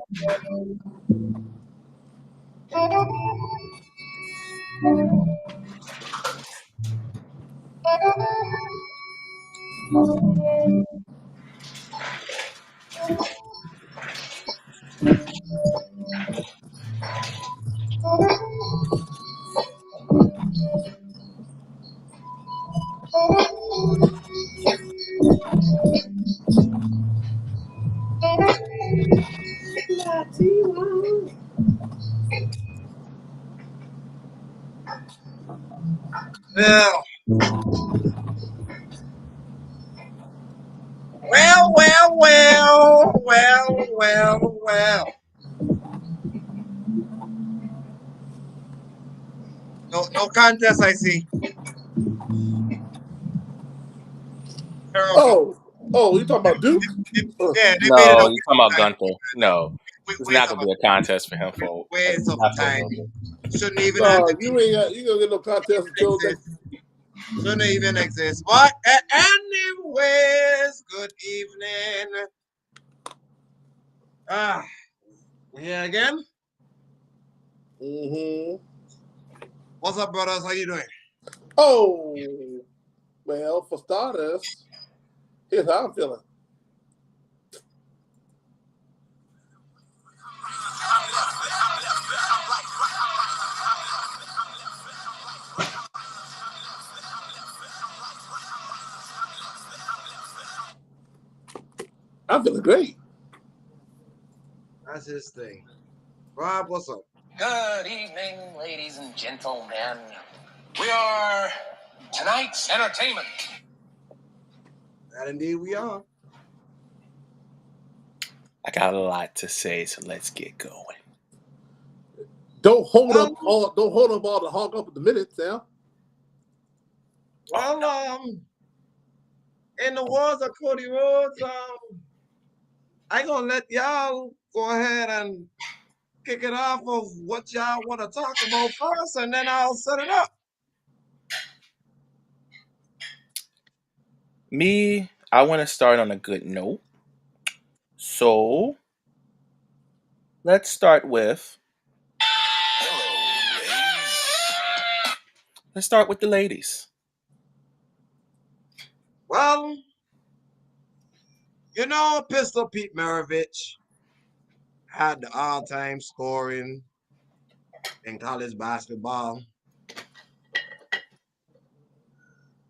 Well, well. No contest, I see. Terrible. You talking about Duke? Yeah, they made it a No, you're talking waste of about time. Gunther. No, it's Waste not of gonna be a contest for him for waste of time. absolutely. Shouldn't even have No, to you ain't got. You gonna get no contest until next. exist. Shouldn't even exist. But anyways, good evening. We here again. Mm-hmm. What's up, brothers? How you doing? Oh, well, for starters, here's how I'm feeling. I'm feeling great. That's his thing. Rob, what's up? Good evening, ladies and gentlemen. We are tonight's entertainment. That indeed we are. I got a lot to say, so let's get going. Don't hold up all the hog up at the minutes now. Well, in the words of Cody Rhodes, I gonna let y'all go ahead and kick it off of what y'all want to talk about first, and then I'll set it up. Me, I want to start on a good note. So let's start with the ladies. Well, Pistol Pete Maravich had the all-time scoring in college basketball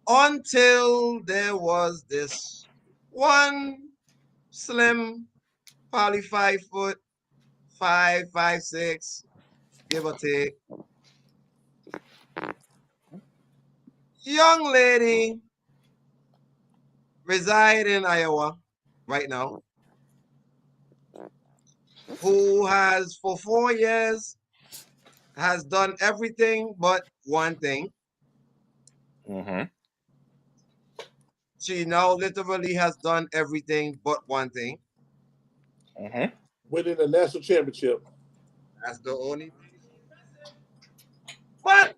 until there was this one slim, probably 5'5", 5'6", give or take, young lady reside in Iowa right now, who has for 4 years has done everything but one thing. Mm-hmm. She now literally has done everything but one thing. Mm-hmm. Winning the national championship. That's the only thing. But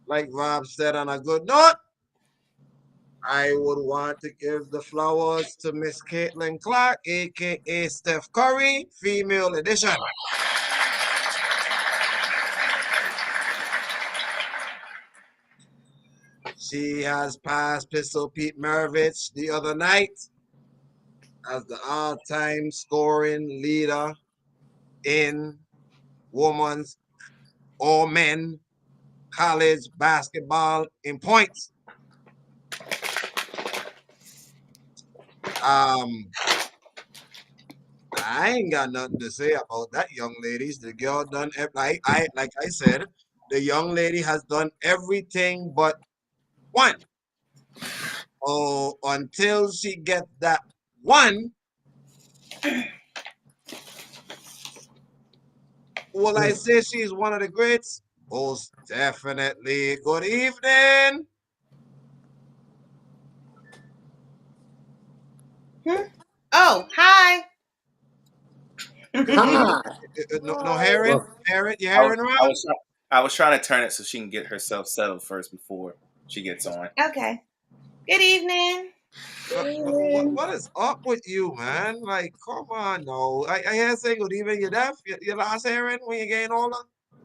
like Rob said on a good note, I would want to give the flowers to Miss Caitlin Clark, aka Steph Curry, female edition. She has passed Pistol Pete Maravich the other night as the all-time scoring leader in women's or men college basketball in points. I ain't got nothing to say about that young ladies. The girl done like I said, the young lady has done everything but one. Oh, until she gets that one, will I say she's one of the greats? Most definitely. Good evening. Oh, hi. Hi. No hearing? You I was, hearing I around? was, I was trying to turn it so she can get herself settled first before she gets on. Okay. Good evening. What is up with you, man? Like, come on, no. I hear say good evening. You deaf? You last hearing when you getting older?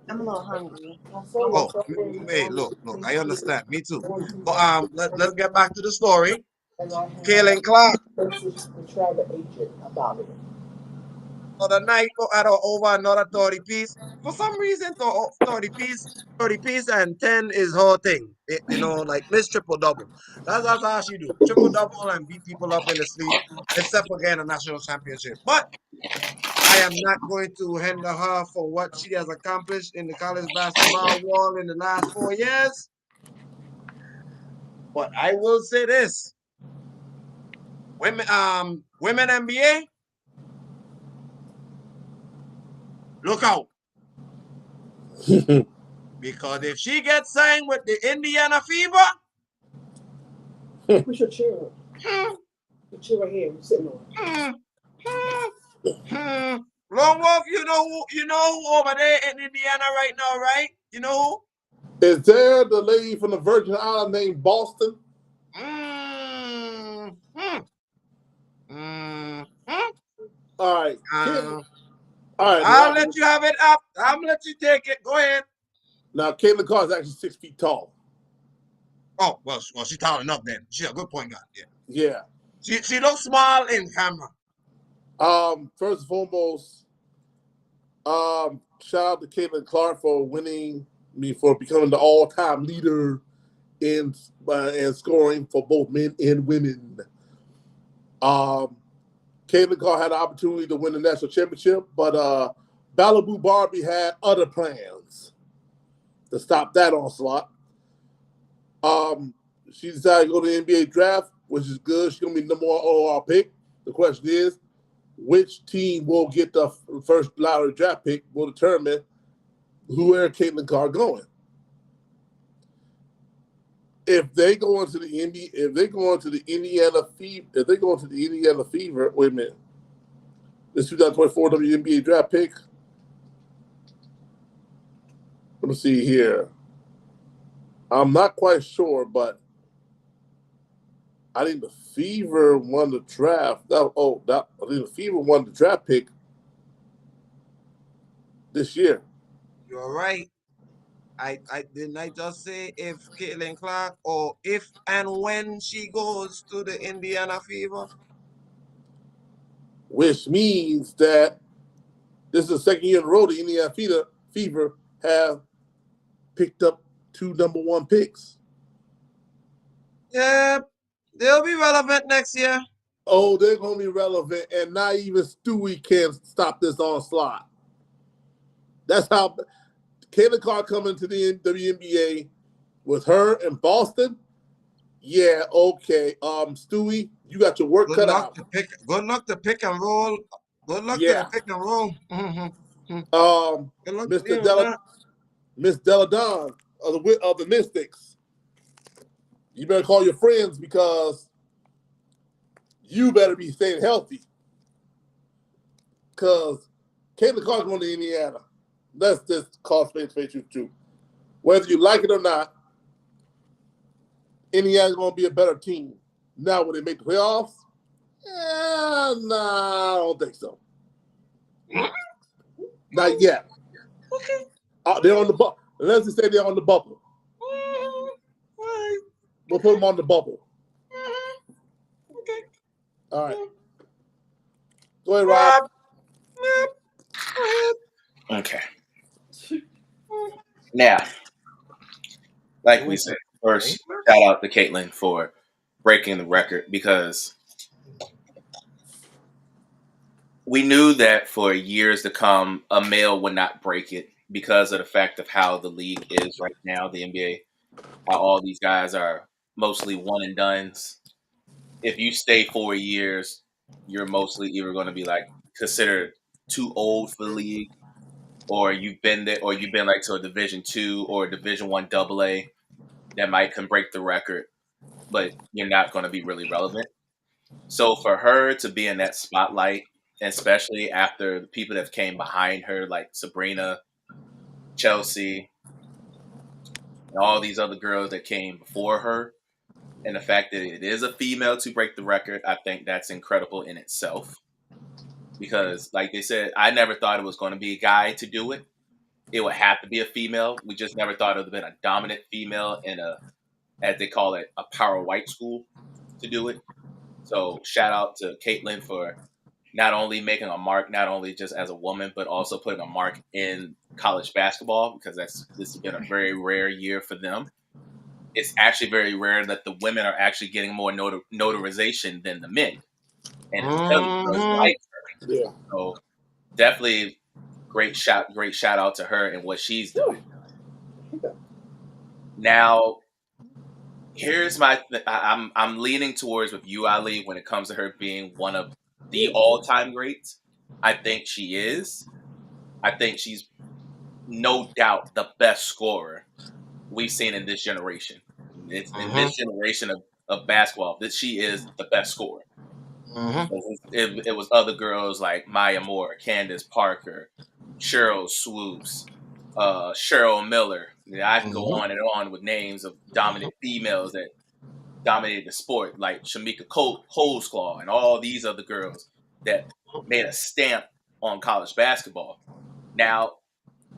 I'm a little hungry. Oh, hey, look. I understand. Me too. But let's get back to the story. Kaylin Clark. Another night at over another 30 piece. For some reason, 30 piece and 10 is her thing. Like Miss Triple Double. That's how she do. Triple double and beat people up in the sleep, except for getting a national championship. But I am not going to hinder her for what she has accomplished in the college basketball world in the last 4 years. But I will say this. Women NBA, look out. Because if she gets signed with the Indiana Fever, We should cheer her. hmm, The chair right here, we're sitting on. Lone Wolf, you know who over there in Indiana right now, right? You know Is there the lady from the Virgin Islands named Boston? who? Hmm. All right. Uh, All right. I'll let you have it up. I'll let you take it. Go ahead. Now, Caitlin Clark is actually 6 feet tall. Oh, well, she's tall enough then. She's a good point guard. Yeah. Yeah. She looks small in camera. First and foremost, shout out to Caitlin Clark for for becoming the all-time leader in scoring for both men and women. Caitlin Clark had the opportunity to win the national championship, but Malibu Barbie had other plans to stop that onslaught. She decided to go to the NBA draft, which is good. She's going to be number one overall pick. The question is, which team will get the first lottery draft pick will determine where Caitlin Clark going. If they go into the NBA, if they go into the Indiana Fever, wait a minute. This 2024 WNBA draft pick. Let me see here. I'm not quite sure, but I think the Fever won the draft. I think the Fever won the draft pick this year. You're right. I didn't I just say if Caitlin Clark or if and when she goes to the Indiana Fever? Which means that this is the second year in a row the Indiana Fever have picked up 2 number 1 picks. Yeah, they'll be relevant next year. Oh, they're going to be relevant, and not even Stewie can stop this onslaught. That's how Caitlin Clark coming to the WNBA with her in Boston. Yeah, okay. Stewie, you got your work cut out. Good luck to pick and roll. Good luck to the pick and roll. Good luck Miss Deladon of the Mystics. You better call your friends because you better be staying healthy. Because Caitlin Clark's going to Indiana. Let's just call space true. Whether you like it or not, Indiana's going to be a better team. Now, will they make the playoffs? Nah, I don't think so. Not yet. Okay. They're on the bubble. Let's just say they're on the bubble. Right. We'll put them on the bubble. Okay. All right. Go ahead, Rob. Okay. Now, like we said, first, shout out to Caitlin for breaking the record because we knew that for years to come, a male would not break it because of the fact of how the league is right now, the NBA, how all these guys are mostly one and dones. If you stay 4 years, you're mostly either going to be like considered too old for the league, or you've been there, or you've been like to a Division II or Division I AA that might can break the record, but you're not going to be really relevant. So for her to be in that spotlight, especially after the people that came behind her, like Sabrina, Chelsea, and all these other girls that came before her, And the fact that it is a female to break the record, I think that's incredible in itself. Because, like they said, I never thought it was going to be a guy to do it. It would have to be a female. We just never thought it would have been a dominant female in a, as they call it, a power white school to do it. So shout out to Caitlin for not only making a mark, not only just as a woman, but also putting a mark in college basketball, because this has been a very rare year for them. It's actually very rare that the women are actually getting more notarization than the men. And it's because the girls like her. Yeah. So definitely great shout out to her and what she's doing. Now, here's my I'm leaning towards with you, Ali, when it comes to her being one of the all-time greats. I think she is. I think she's no doubt the best scorer we've seen in this generation. It's in this generation of basketball that she is the best scorer. It was other girls like Maya Moore, Candace Parker, Cheryl Swoops, Cheryl Miller. I can go on and on with names of dominant females that dominated the sport, like Shamika Holesclaw and all these other girls that made a stamp on college basketball. Now,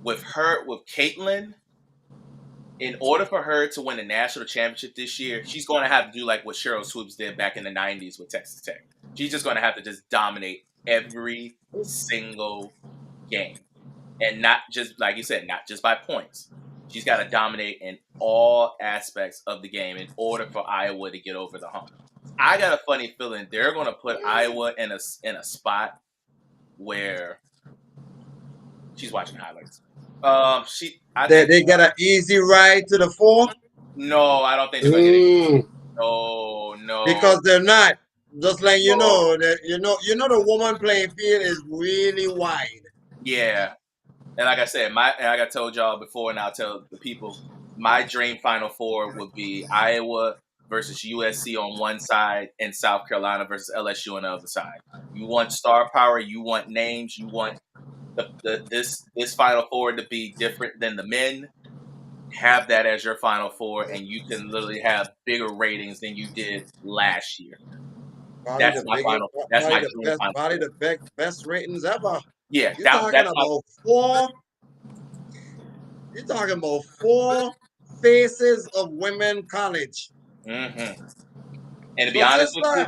with Caitlin, in order for her to win the national championship this year, she's going to have to do like what Cheryl Swoops did back in the 90s with Texas Tech. She's just going to have to just dominate every single game. And not just, like you said, not just by points. She's got to dominate in all aspects of the game in order for Iowa to get over the hump. I got a funny feeling they're going to put Iowa in a spot where she's watching highlights. They got an easy ride to the 4. No, I don't think they're going to get it. No. Because they're not. Just like you know the woman playing field is really wide. Yeah. And like I said, like I told y'all before, and I'll tell the people, my dream Final Four would be Iowa versus USC on one side and South Carolina versus LSU on the other side. You want star power, you want names, you want this Final Four to be different than the men. Have that as your Final Four, and you can literally have bigger ratings than you did last year. That's my final. That's my dream Final Four. The best ratings ever. Yeah, You're talking about 4 faces of women college. And to be honest with you,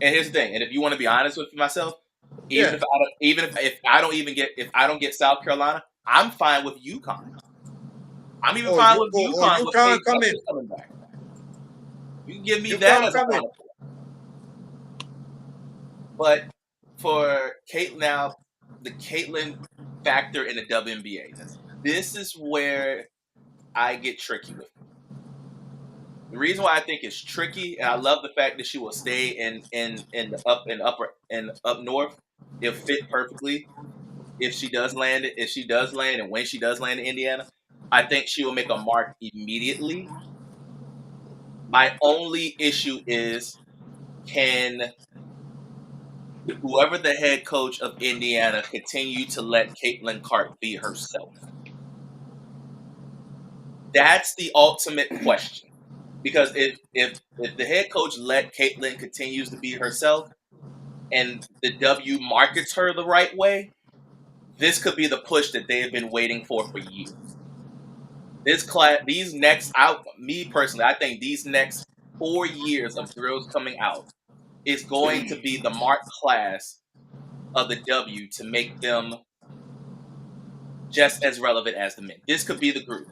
and here's the thing, and if you want to be honest with myself, if I don't get South Carolina, I'm fine with UConn. I'm even fine with UConn. UConn coming back. You can give me that as a Final Four. But for Caitlin now, the Caitlin factor in the WNBA, this is where I get tricky with it. The reason why I think it's tricky, and I love the fact that she will stay in up north, it'll fit perfectly. If she does land, and when she does land in Indiana, I think she will make a mark immediately. My only issue is, can whoever the head coach of Indiana continue to let Caitlin Clark be herself? That's the ultimate question. Because if the head coach let Caitlin continues to be herself, and the W markets her the right way, this could be the push that they have been waiting for years. Me personally, I think these next 4 years of girls coming out is going to be the mark class of the W to make them just as relevant as the men. This could be the group.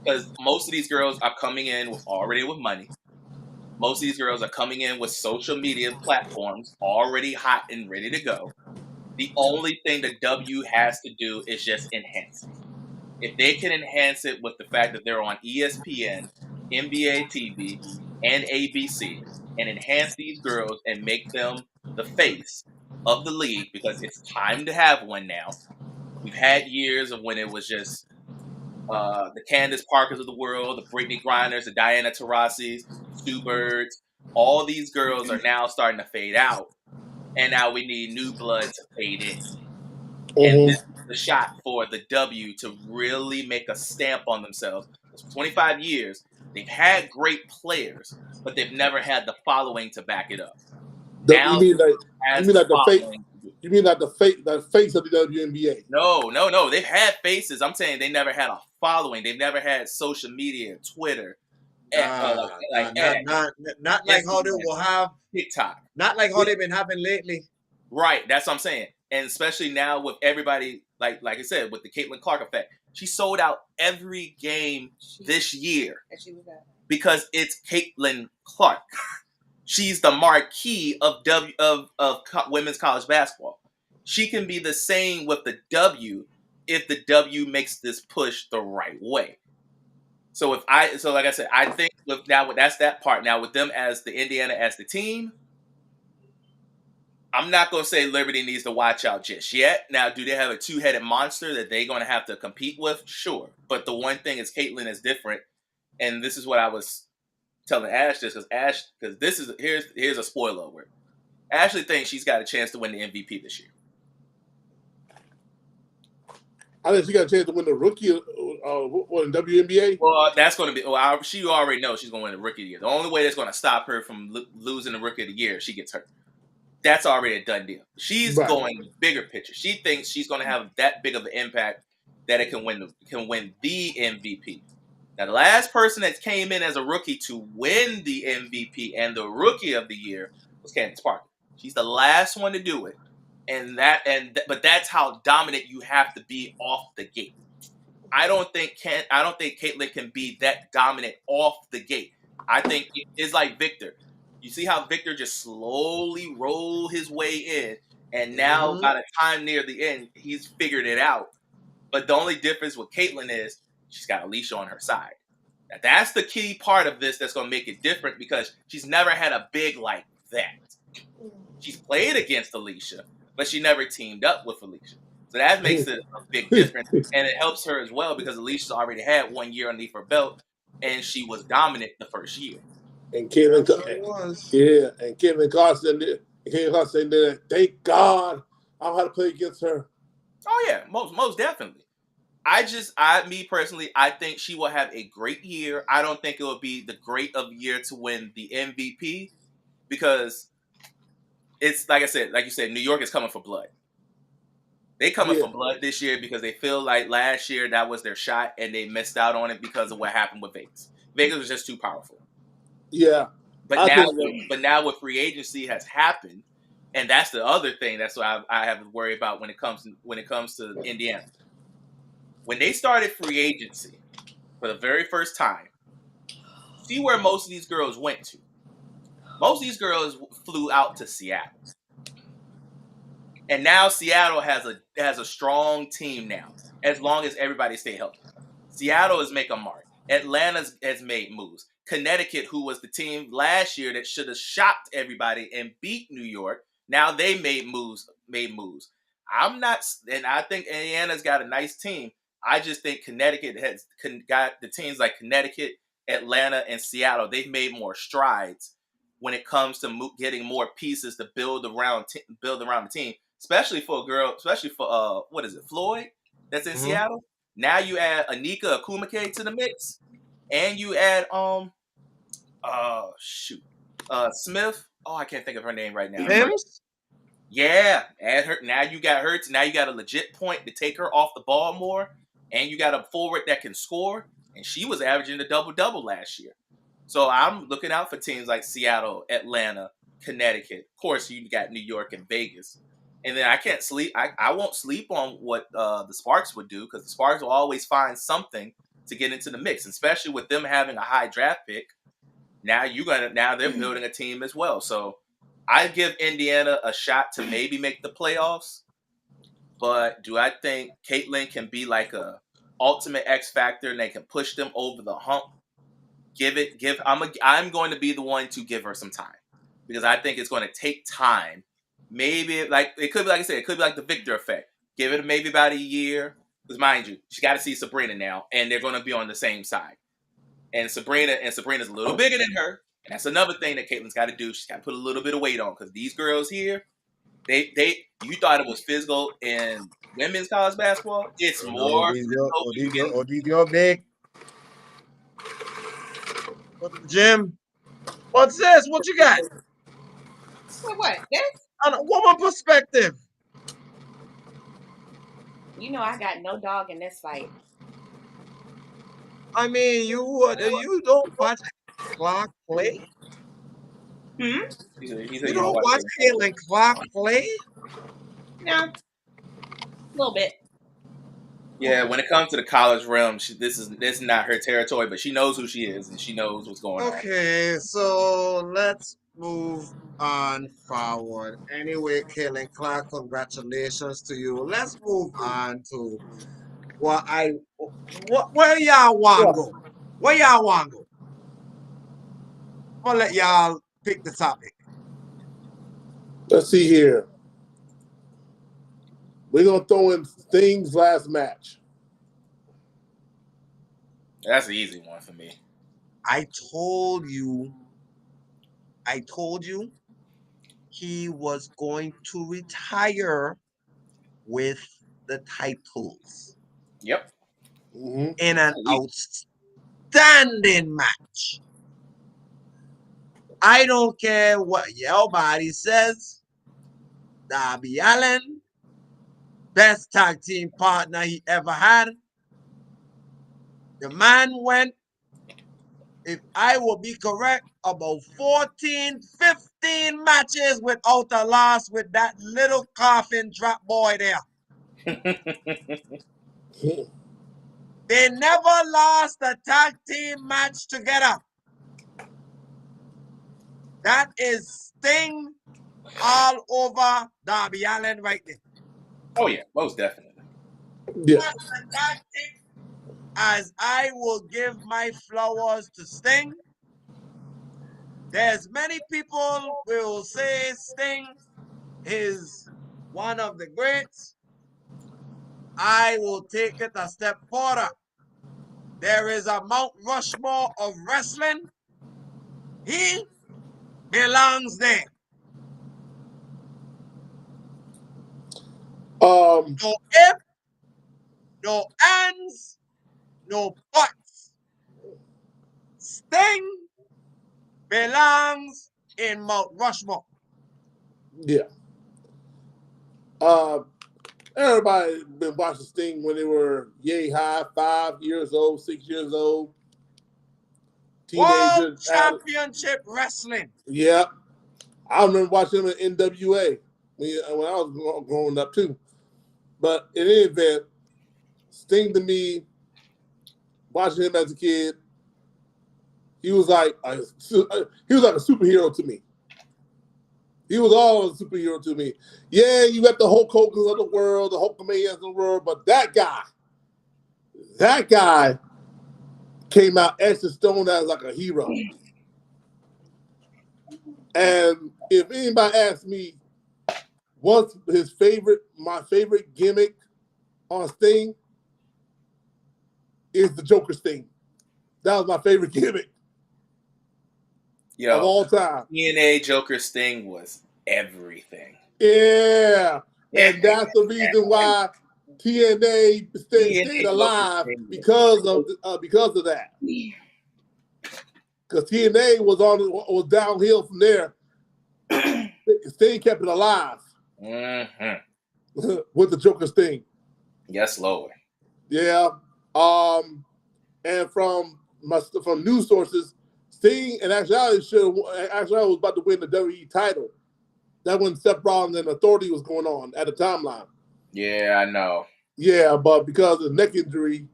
Because most of these girls are coming in already with money. Most of these girls are coming in with social media platforms already hot and ready to go. The only thing the W has to do is just enhance it. If they can enhance it with the fact that they're on ESPN, NBA TV, and ABC, and enhance these girls and make them the face of the league, because it's time to have one now. We've had years of when it was just the Candace Parkers of the world, the Brittany Grinders, the Diana Taurasi's, Stu Birds. All these girls are now starting to fade out, and now we need new blood to fade in. And this is the shot for the W to really make a stamp on themselves. For 25 years, They've had great players, but they've never had the following to back it up. You Now mean like the face? following. You mean like the face of the WNBA? No. They've had faces. I'm saying they never had a following. They've never had social media, Twitter, Not like how they Instagram, will have TikTok. Not like how they've been having lately. Right, that's what I'm saying. And especially now with everybody, like I said, with the Caitlin Clark effect, she sold out every game this year because it's Caitlin Clark. She's the marquee of women's college basketball. She can be the same with the W if the W makes this push the right way. So like I said, I think that's that part. Now with them as the Indiana as the team, I'm not going to say Liberty needs to watch out just yet. Now, do they have a two-headed monster that they're going to have to compete with? Sure. But the one thing is Caitlin is different. And this is what I was telling Ash this, because this is here's a spoiler alert. Ashley thinks she's got a chance to win the MVP this year. I think she got a chance to win the rookie in WNBA. Well, that's going to be. Well, she already knows she's going to win the rookie of the year. The only way that's going to stop her from losing the rookie of the year is she gets hurt. That's already a done deal. She's going bigger picture. She thinks she's going to have that big of an impact that it can win the MVP. Now, the last person that came in as a rookie to win the MVP and the rookie of the year was Candace Parker. She's the last one to do it, but that's how dominant you have to be off the gate. I don't think Caitlin can be that dominant off the gate. I think it's like Victor. You see how Victor just slowly rolled his way in, and now by the time near the end, he's figured it out. But the only difference with Caitlin is she's got Alicia on her side. Now, that's the key part of this that's going to make it different because she's never had a big like that. She's played against Alicia, but she never teamed up with Alicia. So that makes it a big difference, and it helps her as well because Alicia's already had 1 year underneath her belt, and she was dominant the first year. And Caitlin Clark said that, thank God I had to play against her. Oh yeah, most definitely. Me personally, I think she will have a great year. I don't think it will be the great of year to win the MVP because it's like you said, New York is coming for blood. They coming for blood this year because they feel like last year that was their shot and they missed out on it because of what happened with Vegas. Vegas was just too powerful. Yeah. But now with free agency has happened, and that's the other thing. That's what I have to worry about when it comes to Indiana. When they started free agency for the very first time, see where most of these girls went to. Most of these girls flew out to Seattle. And now Seattle has a strong team now, as long as everybody stay healthy. Seattle is making a mark. Atlanta has made moves. Connecticut, who was the team last year that should have shocked everybody and beat New York, now they made moves. I think Indiana's got a nice team. I just think Connecticut has got the teams like Connecticut, Atlanta, and Seattle. They've made more strides when it comes to getting more pieces to build around the team, especially for a girl, Floyd, that's in Seattle. Now you add Anika Akumake to the mix, and you add Smith. Oh, I can't think of her name right now. Yeah, add her. Now you got her. Now you got a legit point to take her off the ball more, and you got a forward that can score. And she was averaging a double-double last year. So I'm looking out for teams like Seattle, Atlanta, Connecticut. Of course, you got New York and Vegas. And then I can't sleep. I won't sleep on what the Sparks would do because the Sparks will always find something to get into the mix, especially with them having a high draft pick. Now they're building a team as well. So I give Indiana a shot to maybe make the playoffs. But do I think Caitlin can be like a ultimate X factor and they can push them over the hump? I'm going to be the one to give her some time because I think it's going to take time. Maybe it could be like I said, it could be like the Victor effect. Give it maybe about a year. Because mind you, she got to see Sabrina now, and they're going to be on the same side. And Sabrina's a little bigger than her, and that's another thing that Caitlin's got to do. She's got to put a little bit of weight on because these girls here, you thought it was physical in women's college basketball. It's more. These girls big. Jim, what's this? What you got? What? This? On a woman perspective. You know I got no dog in this fight. I mean, you don't watch Clark play? Hmm? He said You you don't don't watch watch it. Caitlin Clark play? No. A little bit. Yeah, when it comes to the college realm, this is not her territory, but she knows who she is and she knows what's going on. Okay, so let's move on forward. Anyway, Caitlin Clark, congratulations to you. Let's move on to where y'all want to go. Where y'all want to go? I'm gonna let y'all pick the topic. Let's see here. We're gonna throw in Sting's last match. That's an easy one for me. I told you he was going to retire with the titles Yep. Mm-hmm. in an outstanding match. I don't care what your body says. Darby Allin, best tag team partner he ever had. The man went, if I will be correct, about 14, 15 matches without a loss with that little coffin drop boy there. They never lost a tag team match together. That is Sting all over Darby Allin right there. Oh yeah, most definitely. Yeah. What a tag team. As I will give my flowers to Sting, there's many people will say Sting is one of the greats. I will take it a step further. There is a Mount Rushmore of wrestling. He belongs there. No if, no ands, no buts. Sting belongs in Mount Rushmore. Yeah. Everybody been watching Sting when they were yay high, 5 years old, 6 years old, World teenagers. Championship Wrestling. Yeah. I remember watching him in NWA when I was growing up too. But in any event, Sting to me, watching him as a kid, he was like a superhero to me. He was always a superhero to me. Yeah, you got the Hulk Hogan's of the world, the Hulkamanians of the world, but that guy came out etched and stone as like a hero. And if anybody asks me what's my favorite gimmick on Sting is the Joker Sting. That was my favorite gimmick of all time. TNA Joker Sting was everything. Yeah. And that's the reason why TNA stayed alive because of that. Because TNA was downhill from there. Sting kept it alive with the Joker Sting. Yes, Lord. Yeah. And from news sources, Sting and actually was about to win the WWE title. That when Seth Rollins and Authority was going on at the timeline. Yeah, I know. Yeah, but because of the neck injury,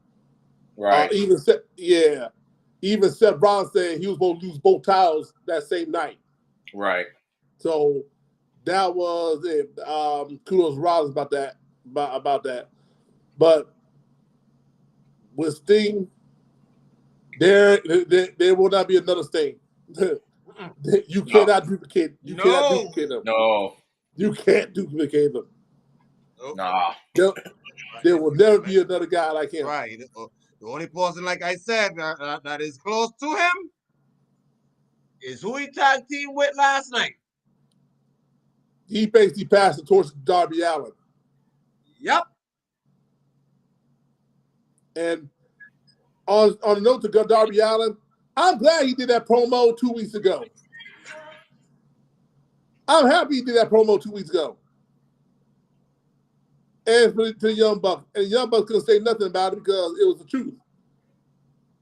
right? Even Seth Rollins said he was going to lose both titles that same night. Right. So that was it. Kudos to Rollins about that. But with Sting, there will not be another Sting. You cannot duplicate. You cannot duplicate them. No. You can't duplicate them. Nah. There will never be another guy like him. Right. The only person, like I said, that is close to him is who he tag team with last night. He basically passed the torch to Darby Allin. Yep. And on the note to Darby Allin, I'm glad he did that promo 2 weeks ago. I'm happy he did that promo 2 weeks ago. And to Young Buck. And Young Buck couldn't say nothing about it because it was the truth.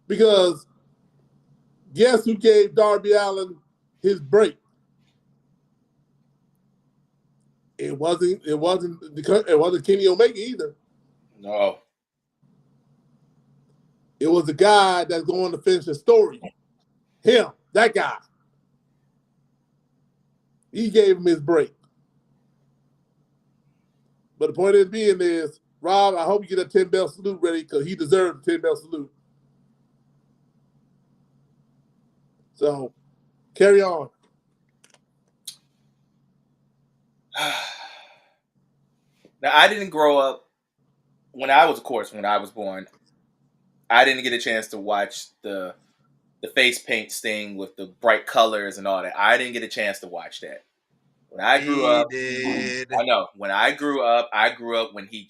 Because guess who gave Darby Allin his break? It wasn't Kenny Omega either. No. It was the guy that's going to finish the story. Him, that guy. He gave him his break. But the point is, Rob, I hope you get a 10-bell salute ready because he deserves a 10-bell salute. So, carry on. Now, I didn't grow up when I was born. I didn't get a chance to watch the face paint Sting with the bright colors and all that. I didn't get a chance to watch that. When I grew up, did. I know. When I grew up when he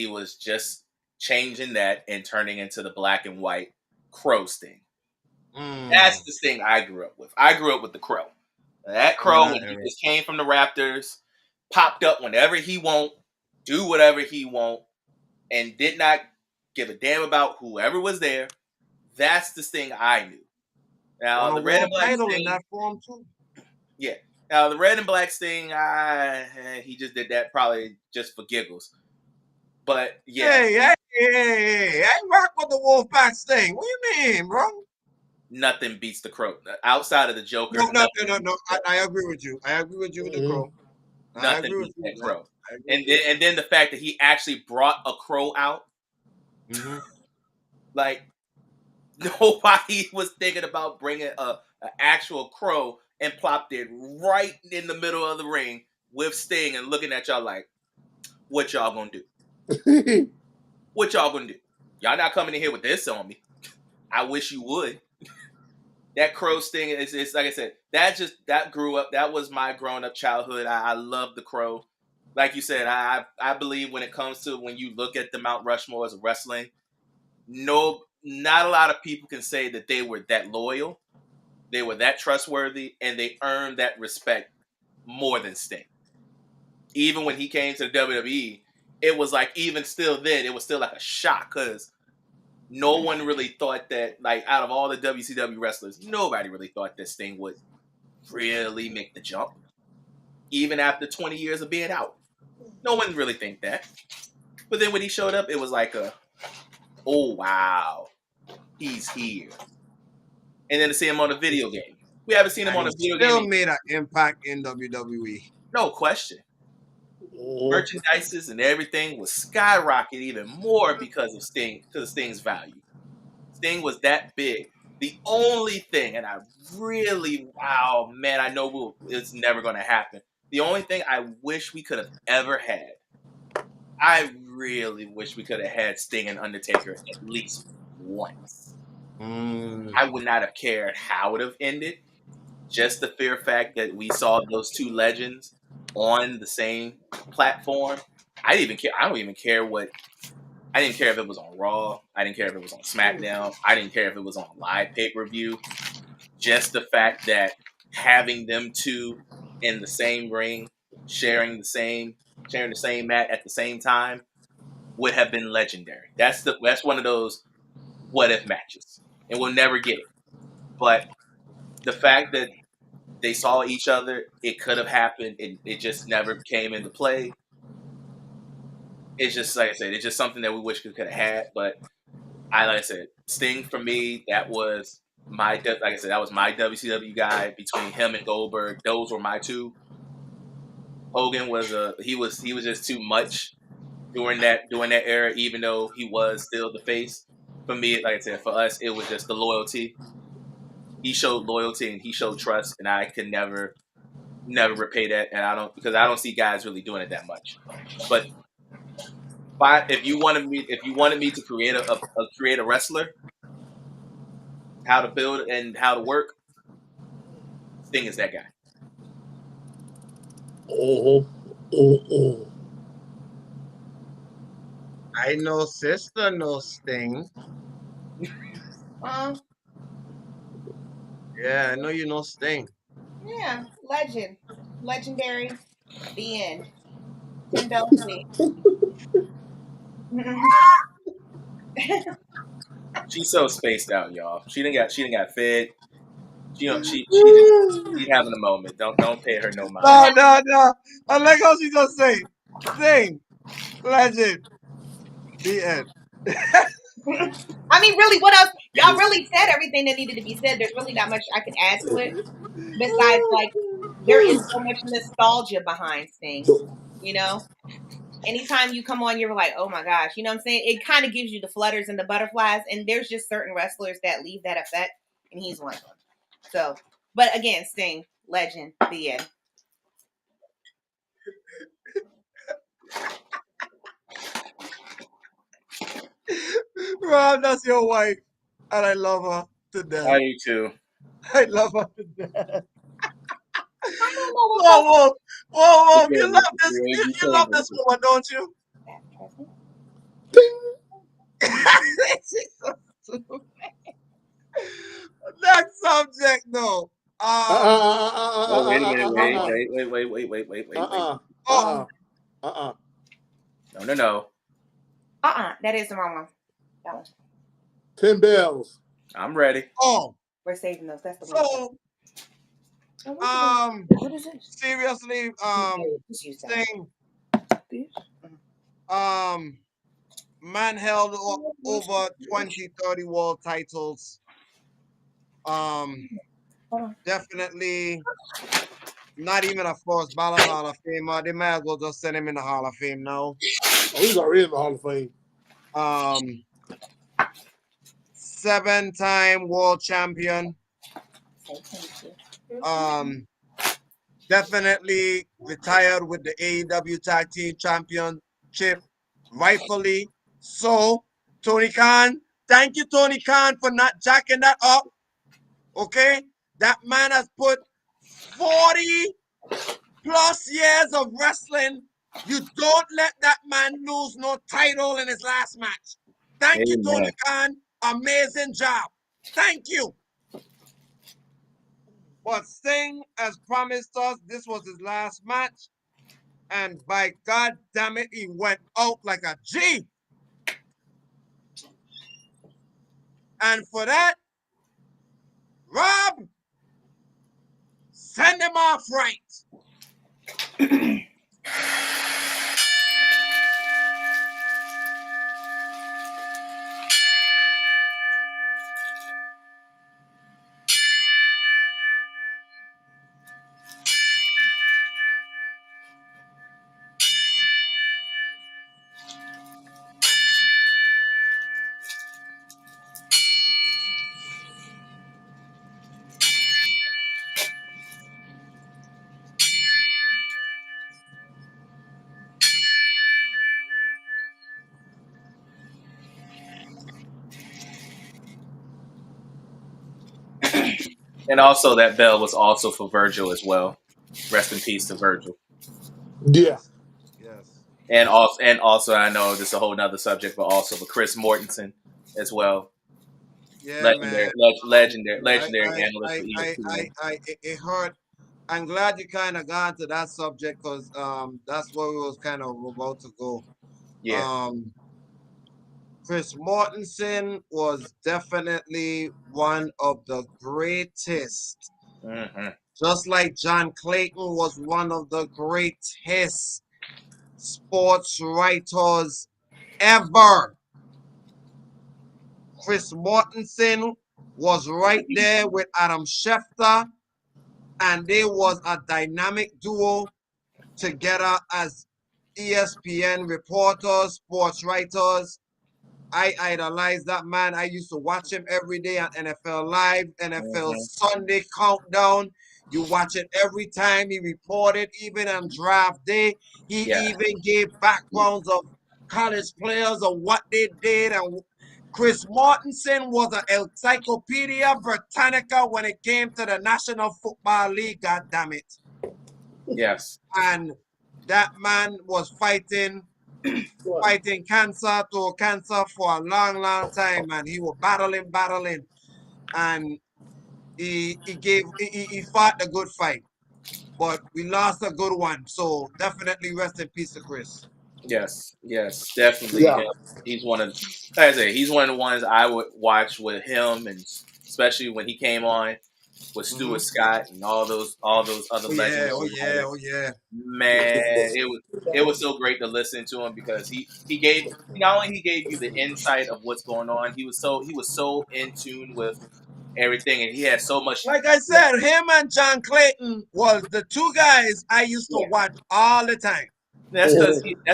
was just changing that and turning into the black and white Crow Sting. That's the Sting I grew up with. I grew up with the Crow. That Crow, when he just came from the Raptors, popped up whenever he want, do whatever he want, and did not give a damn about whoever was there. That's the Sting I knew. Now the red and black Sting in that form too. Yeah. Now the red and black Sting, he just did that probably just for giggles. But yeah. Hey, I rock with the Wolfpack Sting. What do you mean, bro? Nothing beats the Crow. Outside of the Joker. No. I agree with you. I agree with you with the Crow. Nothing beats that Crow. And then the fact that he actually brought a Crow out. Mm-hmm. Like, nobody was thinking about bringing an actual Crow and plopped it right in the middle of the ring with Sting and looking at y'all like, what y'all gonna do? What y'all gonna do? Y'all not coming in here with this on me. I wish you would. That Crow Sting is like I said, that grew up. That was my grown up childhood. I love the Crow. Like you said, I believe when it comes to when you look at the Mount Rushmore as wrestling, not a lot of people can say that they were that loyal, they were that trustworthy, and they earned that respect more than Sting. Even when he came to the WWE, it was like, even still then, it was still like a shock because no one really thought that, like, out of all the WCW wrestlers, nobody really thought that Sting would really make the jump. Even after 20 years of being out. No one really think that. But then when he showed up, it was like oh, wow, he's here. And then to see him on a video game. We haven't seen him on a video game. Still made an impact in WWE. No question. Merchandises and everything was skyrocketed even more because of Sting's value. Sting was that big. The only thing, and I really, wow, man, I know it's never going to happen. The only thing I wish we could have ever had, I really wish we could have had Sting and Undertaker at least once. I would not have cared how it would have ended. Just the fair fact that we saw those two legends on the same platform. I don't even care I didn't care if it was on Raw. I didn't care if it was on SmackDown. I didn't care if it was on live pay-per-view. Just the fact that having them two in the same ring, sharing the same mat at the same time would have been legendary. That's one of those what if matches. And we'll never get it. But the fact that they saw each other, it could have happened. It just never came into play. It's just, like I said, it's just something that we wish we could have had. But like I said, Sting for me, that was my WCW guy. Between him and Goldberg, those were my two. Hogan was he was just too much during that era, even though he was still the face. For me, like I said, for us, it was just the loyalty. He showed loyalty and he showed trust, and I could never repay that. And I don't see guys really doing it that much. But if you wanted me to create a wrestler, how to build and how to work, Sting is that guy. I know sister no Sting. Yeah, I know you know Sting. Yeah, legendary. The end. 10 bells deep. She's so spaced out, y'all. She didn't got fed. She's having a moment. Don't pay her no mind. No. I like how she just say, Sting, legend, the end. I mean, really, what else? Y'all really said everything that needed to be said. There's really not much I could add to it. Besides, like, there is so much nostalgia behind Sting. You know? Anytime you come on, you're like, oh my gosh. You know what I'm saying? It kind of gives you the flutters and the butterflies. And there's just certain wrestlers that leave that effect. And he's one of them. So, but again, Sting, legend, the end. Rob, that's your wife. And I love her to death. I do too. I love her to death. I don't know what Whoa. Okay, You love this. you You love say this woman, don't you? Next subject, though. Oh, wait a minute. Oh, No. that is the wrong one. That one. 10 bells. I'm ready. oh. We're saving those. That's the one. So, What is this? seriously, Just use that. Sting, man held over 20, 30 world titles. Definitely not even a first ballot Hall of Famer. They might as well just send him in the Hall of Fame now. Oh, he's already in the Hall of Fame. 7-time world champion. Definitely retired with the AEW Tag Team Championship, rightfully so. Tony Khan, thank you, Tony Khan, for not jacking that up. Okay? That man has put 40 plus years of wrestling. You don't let that man lose no title in his last match. Thank you, Tony Khan. Amazing job. Thank you. But Sting has promised us this was his last match. And by God damn it, he went out like a G. And for that, Rob, send him off right. And also, that bell was also for Virgil as well. Rest in peace to Virgil. Yeah. Yes. And also, I know this is a whole nother subject, but also for Chris Mortensen as well. Yeah, Legendary, man. legendary analyst for ESPN. It hurt. I'm glad you kind of got to that subject because that's where we was kind of about to go. Yeah. Chris Mortensen was definitely one of the greatest. Mm-hmm. Just like John Clayton was one of the greatest sports writers ever. Chris Mortensen was right there with Adam Schefter, and they was a dynamic duo together as ESPN reporters, sports writers. I idolize that man. I used to watch him every day on NFL Live, NFL Sunday Countdown. You watch it every time he reported, even on draft day. He even gave backgrounds of college players of what they did. And Chris Mortensen was an encyclopedia Britannica when it came to the National Football League, God damn it. Yes. And that man was fighting fighting cancer for a long time, and he was battling, and he fought a good fight, but we lost a good one. So definitely rest in peace to Chris. Yes, definitely Yeah. him. He's one of, like I say, he's one of the ones I would watch with him, and especially when he came on with Stuart Scott and all those other Oh yeah, legendary writers. oh yeah. Man, it was so great to listen to him because he gave, not only he gave you the insight of what's going on, he was so in tune with everything, and he had so much. Like I said, him and John Clayton was the two guys I used to watch all the time. That's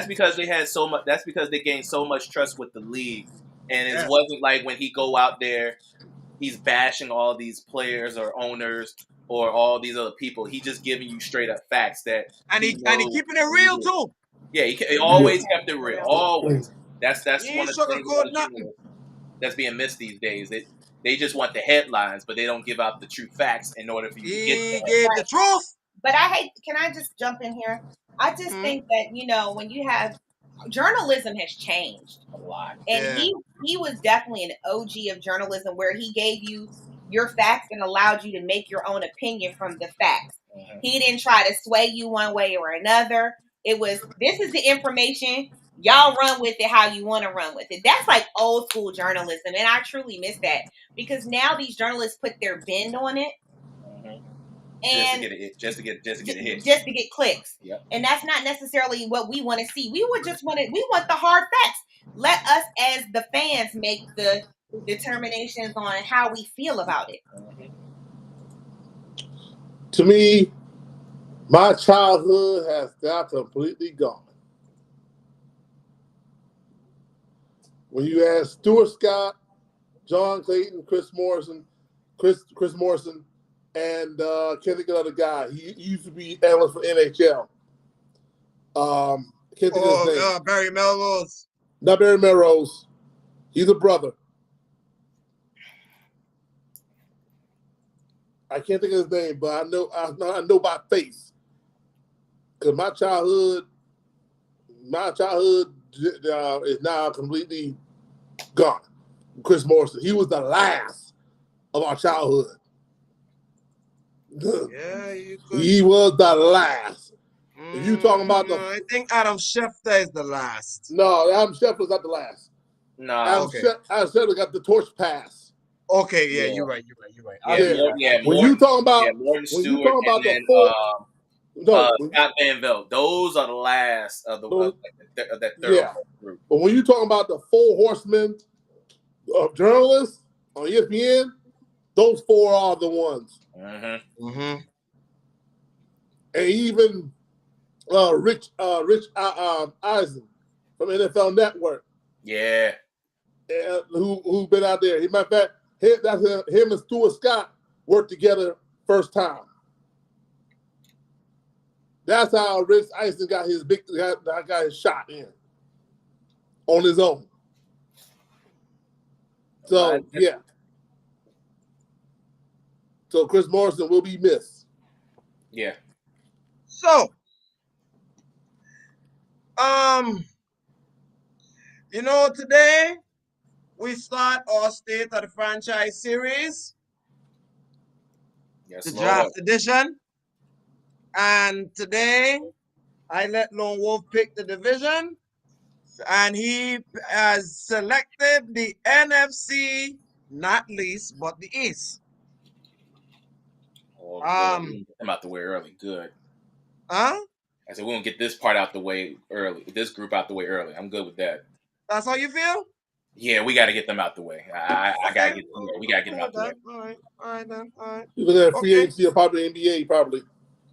because they had so much. That's because they gained so much trust with the league, and it Yes. wasn't like when he go out there, he's bashing all these players or owners or all these other people. He just giving you straight up facts that And he knows keeping it what he real did. too. Yeah, he always kept it real. Always. That's He one ain't of the things about sugarcoat the nothing. journalists that's being missed these days. They just want the headlines, but they don't give out the true facts in order for you to get He the gave the truth. But I hate. Can I just jump in here? I just think that when you have journalism has changed a lot. and Yeah. he was definitely an OG of journalism where he gave you your facts and allowed you to make your own opinion from the facts. Mhm. He didn't try to sway you one way or another. It was, this is the information, y'all run with it how you want to run with it. That's like old school journalism, and I truly miss that because now these journalists put their bend on it. Mhm. And just to get a hit, just to get clicks. Yep. And that's not necessarily what we want to see. We want the hard facts. Let us as the fans make the determinations on how we feel about it. Mhm. To me, my childhood has got completely gone. When you had Stuart Scott, John Clayton, Chris Morrison, and can't think of the other guy. He used to be analyst for NHL. Can't think of his name. Barry Melrose. Not Barry Melrose. He's a brother. I can't think of his name, but I know by face. Because my childhood is now completely gone. Chris Morrison. He was the last of our childhood. Yeah, you could. He was the last. If you talking about I think Adam Schefter is the last. No, Adam Schefter's not the last. No, Adam Schefter got the torch pass. Okay, yeah, you're right. When you talking about Morton when you Stewart talking about and Scott Van Velde, those are the last of that third group. But when you talking about the four horsemen of journalists on ESPN, those four are the ones. Mm-hmm. Mm-hmm. And even Rich Eisen from NFL Network. Yeah. Who been out there? Matter of fact, him and Stuart Scott worked together first time. That's how Rich Eisen got his shot in on his own. So yeah. So Chris Morrison will be missed. Yeah. So, today we start our State of the Franchise series. Yes, the Lord. draft edition. And today I let Lone Wolf pick the division. And he has selected the NFC, not least, but the East. Oh, Lord, we get them out the way early. Good. Huh? I said, we're going to get this part out the way early. This group out the way early. I'm good with that. That's how you feel? Yeah, we got to get them out the way. I got to get them. We got to get them out the way. All right, then. All right. You're looking at free agency or probably NBA, probably.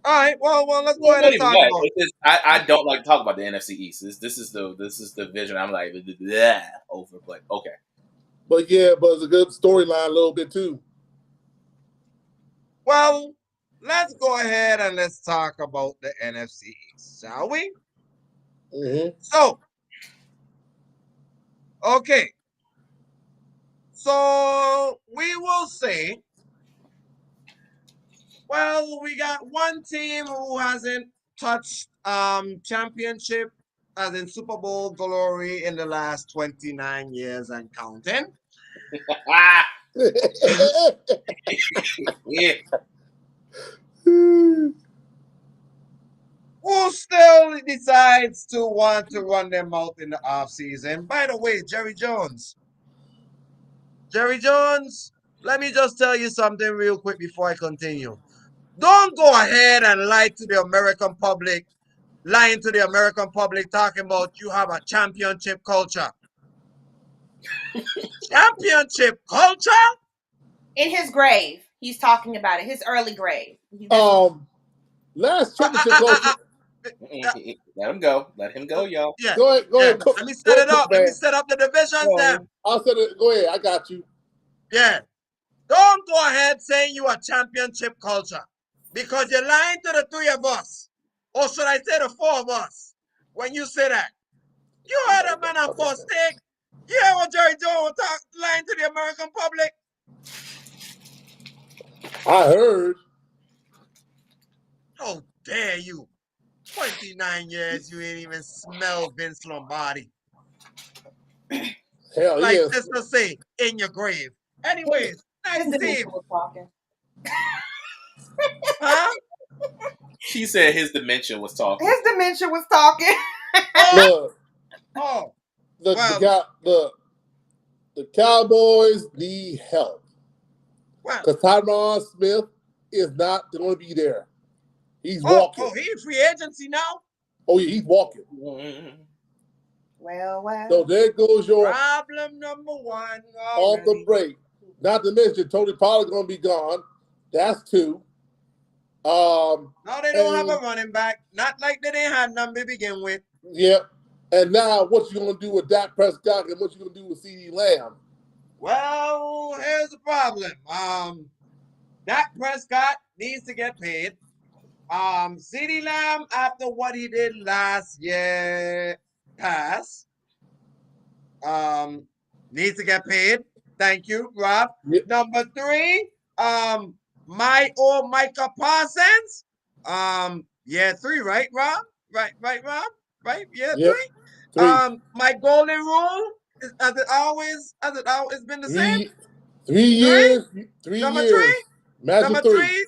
All right. Well, let's go ahead and talk about it. I don't like to talk about the NFC East. This is the division. I'm like, over, but okay. But it's a good storyline a little bit too. Well, let's go ahead and let's talk about the NFC East, shall we? Mm-hmm. So, okay. So we will say, well, we got one team who hasn't touched championship as in Super Bowl glory in the last 29 years and counting. Ah, yeah. Who still decides to want to run them out in the off season? By the way, Jerry Jones. Jerry Jones, let me just tell you something real quick before I continue. Don't go ahead and lie to the American public, lying to the American public, talking about you have a championship culture. Championship culture? In his grave, he's talking about it. His early grave. Last championship culture. Let him go. Let him go, y'all. Yeah, Go ahead, yeah. Cook. Let me Go set ahead, it up. Cook, Let me man. set up the divisions then. I'll set it. Go ahead. I got you. Yeah. Don't go ahead saying you are championship culture because you're lying to the three of us. Or should I say the four of us when you say that? You heard a man on first take. You hear what Jerry Jones lying to the American public? I heard. How dare you? 29 years, you ain't even smell Vince Lombardi. Hell Like yes. sister say, in your grave. Anyways, nice His to see dementia you. was talking. Huh? She said his dementia was talking. His dementia was talking. Look, Oh, the Cowboys need help well. because Tyron Smith is not going to be there. He's Oh, walking. he's free agency now? Oh yeah, he's walking. Well. So there goes your Problem number one. off the break. Not to mention Tony Pollard's going to be gone. That's two. No, they don't have a running back. Not like they didn't have none to begin with. Yep. And now what you going to do with Dak Prescott and what you going to do with CeeDee Lamb? Well, here's the problem. Dak Prescott needs to get paid. CeeDee Lamb, after what he did last year pass, needs to get paid. Thank you, Rob. Yep. Number three, my old Micah Parsons. Yeah, three, right, Rob? Right, Rob? Right? Yeah, Yep. three. My golden rule is as it always been the same. 3 years. 3 Number years. three. Imagine Number three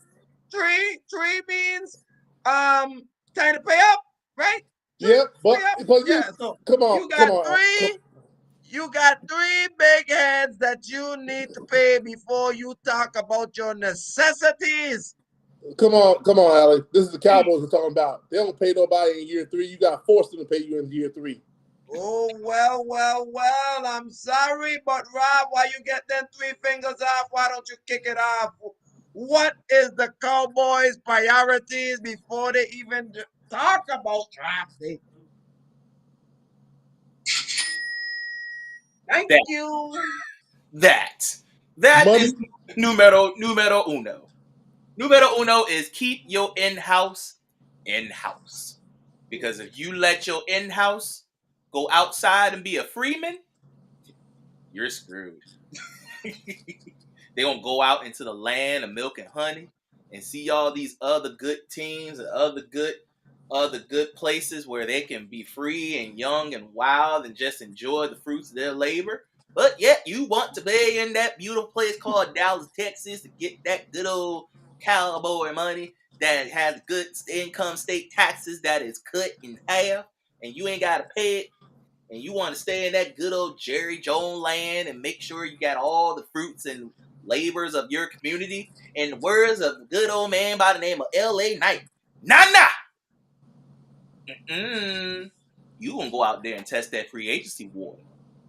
means time to pay up, right? Yep, but yeah. So come on, you got three big heads that you need to pay before you talk about your necessities. Come on, Alex. This is the Cowboys we're talking about. They don't pay nobody in year 3. You got to force them to pay you in year 3. Oh, well. I'm sorry, but Rob, why you get them three fingers off? Why don't you kick it off? What is the Cowboys' priorities before they even talk about drafting? Thank you. That Money. is numero uno. Numero uno is keep your in-house. Because if you let your in-house go outside and be a freeman, you're screwed. They're going to go out into the land of milk and honey and see all these other good teams and other good places where they can be free and young and wild and just enjoy the fruits of their labor. But yet you want to be in that beautiful place called Dallas, Texas to get that good old cowboy money that has good income state taxes that is cut in half and you ain't got to pay it. And you want to stay in that good old Jerry Jones land and make sure you got all the fruits and labors of your community. In the words of a good old man by the name of L.A. Knight, nah. You gonna go out there and test that free agency water.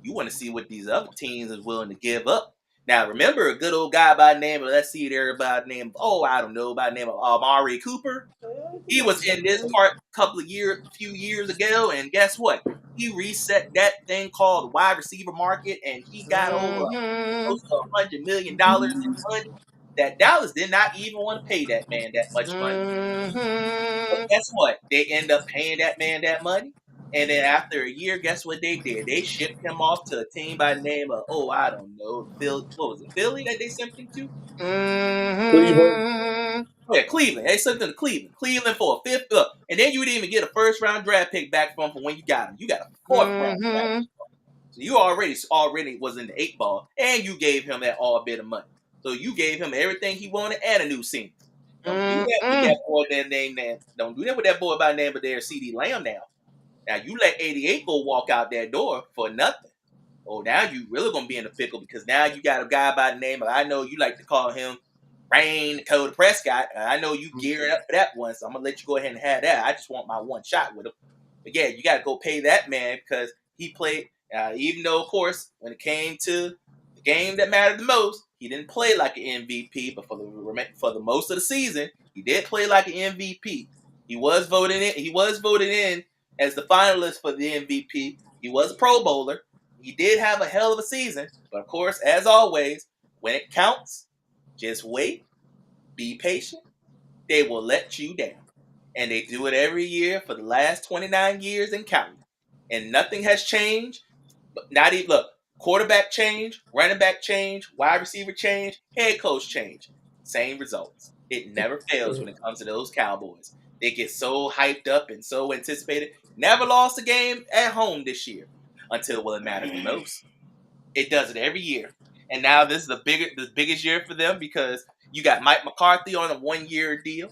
You want to see what these other teams is willing to give up. Now, remember a good old guy by the name of, by the name of Amari Cooper? He was in this part a few years ago, and guess what? He reset that thing called the wide receiver market, and he got over close to $100 million in money that Dallas did not even want to pay that man that much money. But guess what? They end up paying that man that money. And then after a year, guess what they did? They shipped him off to a team by the name of, I don't know, Phil. What was it, Philly that they sent him to? Cleveland. Mm-hmm. Oh, yeah, Cleveland. They sent him to Cleveland. Cleveland for a 5th. And then you didn't even get a first-round draft pick back from when you got him. You got a 4th-round draft Mm-hmm. pick. So you already was in the 8 ball, and you gave him that all bit of money. So you gave him everything he wanted and a new scene. Don't do that with that boy Don't do that with that boy by the name of their CD Lamb now. Now you let 88 go walk out that door for nothing. Oh, now you really gonna be in a pickle because now you got a guy by the name of, I know you like to call him Rain Dakota Prescott. I know you gearing up for that one, so I'm gonna let you go ahead and have that. I just want my one shot with him. But yeah, you got to go pay that man because he played. Even though, of course, when it came to the game that mattered the most, he didn't play like an MVP. But for the most of the season, he did play like an MVP. He was voted in. He was voted in as the finalist for the MVP. He was a Pro Bowler. He did have a hell of a season. But of course, as always, when it counts, just wait, be patient. They will let you down. And they do it every year for the last 29 years and counting. And nothing has changed. But not even, look, quarterback change, running back change, wide receiver change, head coach change. Same results. It never fails when it comes to those Cowboys. They get so hyped up and so anticipated. Never lost a game at home this year until when it matters the most. It does it every year. And now this is the biggest year for them because you got Mike McCarthy on a 1-year deal.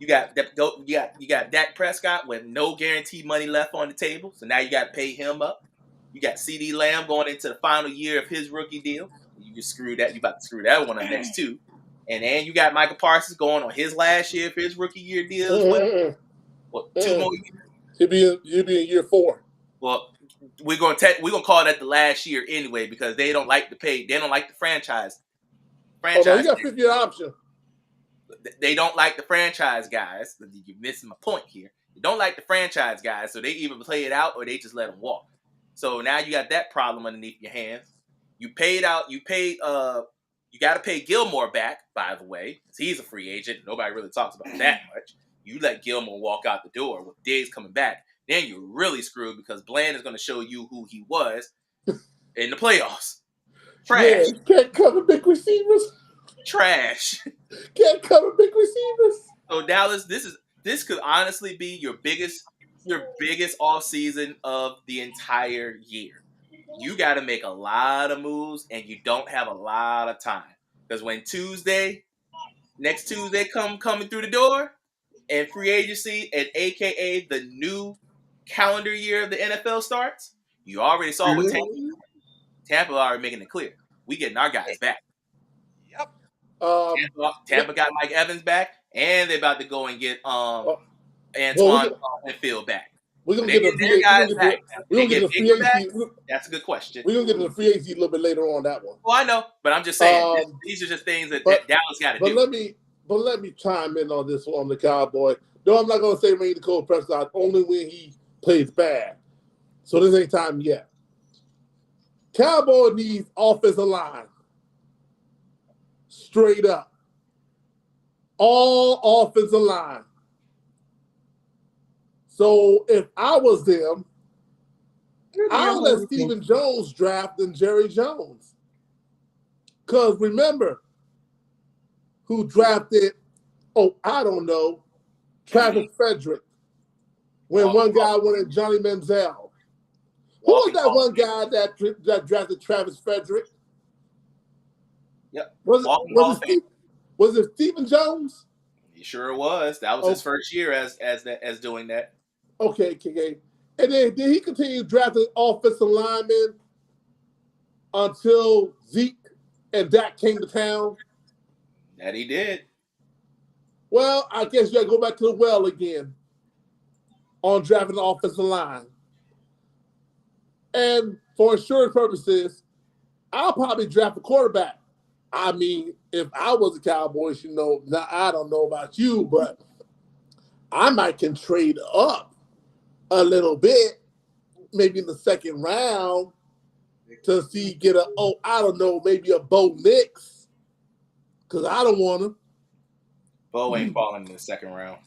You got Dak Prescott with no guaranteed money left on the table, so now you got to pay him up. You got CD Lamb going into the final year of his rookie deal. You just screw that. You about to screw that one up next too. And then you got Michael Parsons going on his last year of his rookie year deal as well. What, 2 more years? He'll be in year 4. Well, we're gonna call that the last year anyway because they don't like to pay. They don't like the franchise. Oh no, he got 50-year option. They don't like the franchise guys. You're missing my point here. They don't like the franchise guys, so they either play it out or they just let them walk. So now you got that problem underneath your hands. You got to pay Gilmore back, by the way, because he's a free agent. Nobody really talks about that much. You let Gilmore walk out the door with Diggs coming back, then you're really screwed because Bland is going to show you who he was in the playoffs. Trash. Yeah, can't cover big receivers. Trash. Can't cover big receivers. So Dallas, this could honestly be your biggest off season of the entire year. You got to make a lot of moves, and you don't have a lot of time because when next Tuesday coming through the door, and free agency and AKA the new calendar year of the NFL starts, you already saw what Tampa already making it clear. We getting our guys back. Yep. Tampa got Mike Evans back, and they're about to go and get Antoine and Phil back. We're gonna get the free agency. That's a good question. We're gonna get to the free agency a little bit later on that one. Well, I know, but I'm just saying these are just things that Dallas got to do. But let me chime in on this one, the Cowboy. No, I'm not gonna say Rain Dakota Prescott only when he plays bad. So this ain't time yet. Cowboy needs offensive line. Straight up. All offensive line. So if I was them, I'll let Stephen Jones draft than Jerry Jones. Because remember, who drafted, I don't know, Travis Frederick, when one guy wanted Johnny Manziel. Who was that one guy that drafted Travis Frederick? Yep. Was it Stephen Jones? He sure was. That was his first year as doing that. Okay. And then did he continue drafting offensive linemen until Zeke and Dak came to town? That he did. Well, I guess you got to go back to the well again on drafting the offensive line. And for insurance purposes, I'll probably draft a quarterback. I mean, if I was a Cowboys, now I don't know about you, but I might can trade up a little bit, maybe in the second round, to get maybe a Bo Nix, because I don't want him. Bo ain't falling in the second round.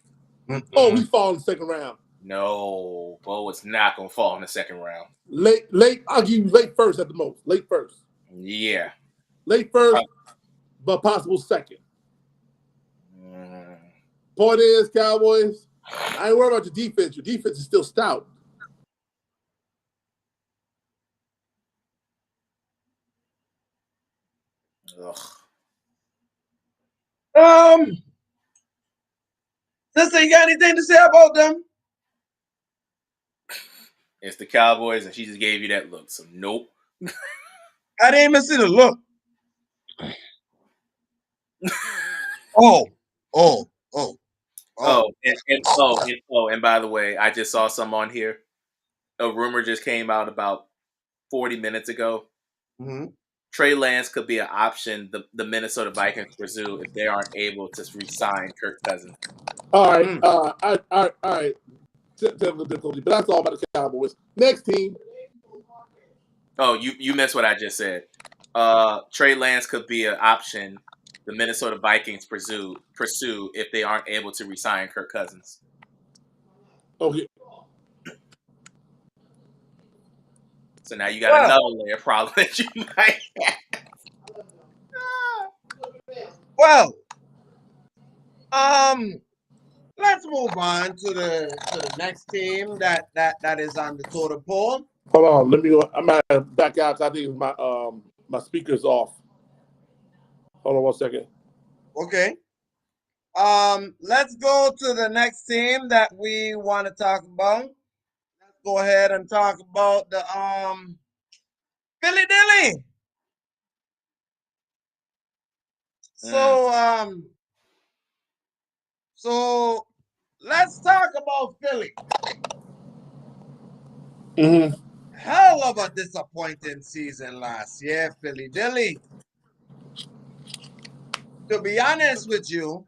Oh, he's falling in the second round. No, Bo is not going to fall in the second round. Late. I'll give you late first at the most. Late first. Yeah. Late first, but possible second. Mm. Point is, Cowboys, I ain't worried about your defense. Your defense is still stout. Ugh. Sister, you got anything to say about them? It's the Cowboys, and she just gave you that look. So nope. I didn't even see the look. Oh. And by the way, I just saw some on here. A rumor just came out about 40 minutes ago. Mm-hmm. Trey Lance could be an option the Minnesota Vikings pursue if they aren't able to re-sign Kirk Cousins. All right. All right. Technical difficulty, but that's all about the Cowboys. Next team. Oh, you missed what I just said. Trey Lance could be an option the Minnesota Vikings pursue if they aren't able to re-sign Kirk Cousins. Okay. So now you got another layer problem that you might have. Well, let's move on to the next team that is on the totem pole. Hold on, let me go. I'm gonna back out. I think my speaker's off. Hold on 1 second. Okay. Let's go to the next team that we want to talk about. Let's go ahead and talk about the Philly Dilly. So let's talk about Philly. Mm-hmm. Hell of a disappointing season last year, Philly Dilly. To be honest with you,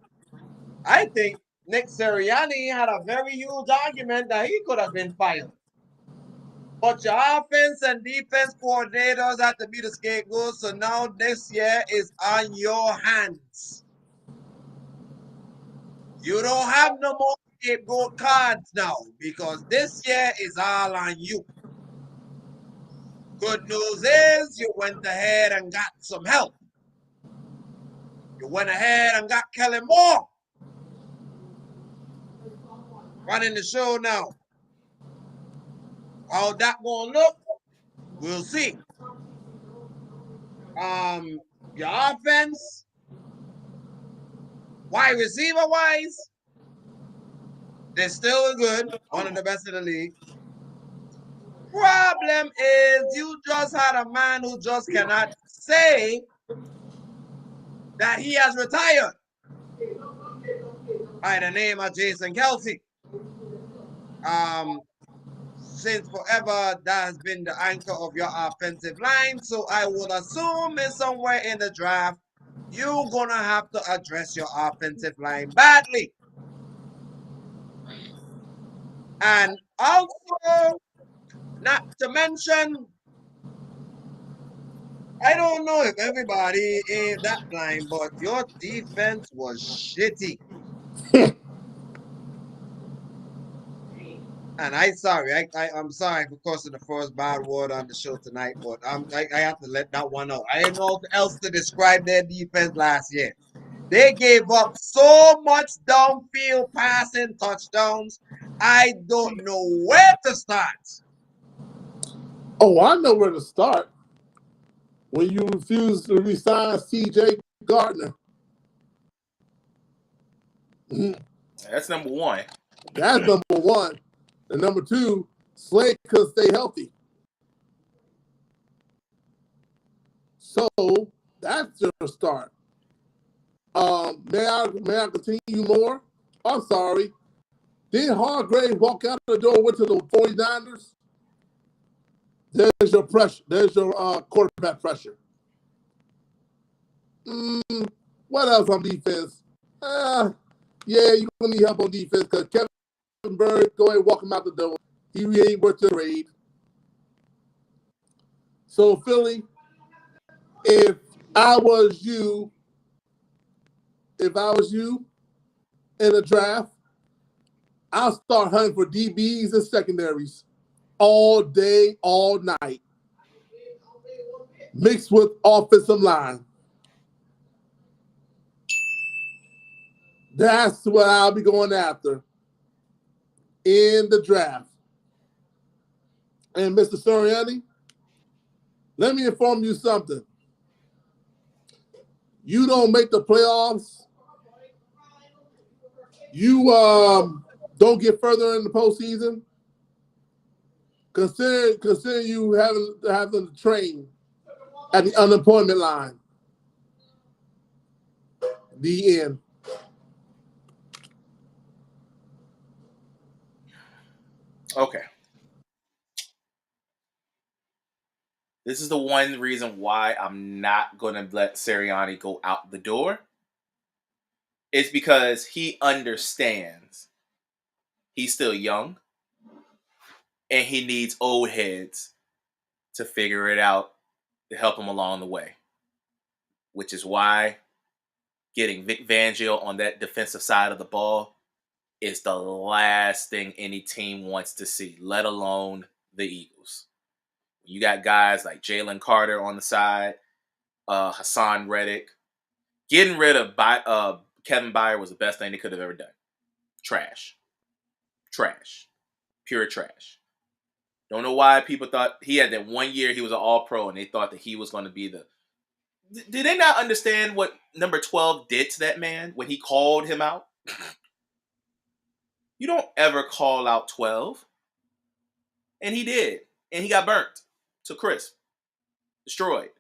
I think Nick Sirianni had a very huge argument that he could have been fired. But your offense and defense coordinators had to be the scapegoats, so now this year is on your hands. You don't have no more scapegoat cards now because this year is all on you. Good news is you went ahead and got some help. You went ahead and got Kelly Moore running the show now. How that gonna look? We'll see. Your offense, wide receiver wise, they're still good, one of the best in the league. Problem is you just had a man who just cannot say that he has retired by the name of Jason Kelce. Since forever, that has been the anchor of your offensive line. So I would assume it's somewhere in the draft, you're going to have to address your offensive line badly. And also, not to mention, I don't know if everybody is that blind, but your defense was shitty. And I'm sorry, I'm sorry for cursing the first bad word on the show tonight, but I have to let that one out. I don't know else to describe their defense last year. They gave up so much downfield passing touchdowns. I don't know where to start. Oh, I know where to start. When you refuse to resign C.J. Gardner. That's number one. That's number one. And number two, Slade could stay healthy. So that's your start. May I continue more? I'm sorry. Did Hargrave walk out the door and went to the 49ers? There's your pressure. There's your quarterback pressure. What else on defense? Yeah, you're going to need help on defense because Kevin Bird, go ahead and walk him out the door. He really ain't worth the trade. So, Philly, if I was you in a draft, I'll start hunting for DBs and secondaries all day, all night, mixed with offensive line. That's what I'll be going after in the draft. And Mr. Soriani, let me inform you something. You don't make the playoffs, you don't get further in the postseason, consider you having to train at the unemployment line. The end. Okay. This is the one reason why I'm not going to let Sirianni go out the door. It's because he understands he's still young and he needs old heads to figure it out to help him along the way. Which is why getting Vic Fangio on that defensive side of the ball is the last thing any team wants to see, let alone the Eagles. You got guys like Jalen Carter on the side, Hassan Reddick. Getting rid of Kevin Byard was the best thing they could have ever done. Trash. Pure trash. Don't know why people thought he had that 1 year he was an all-pro and they thought that he was going to be the... Did they not understand what number 12 did to that man when he called him out? You don't ever call out 12. And he did. And he got burnt to crisp. Destroyed.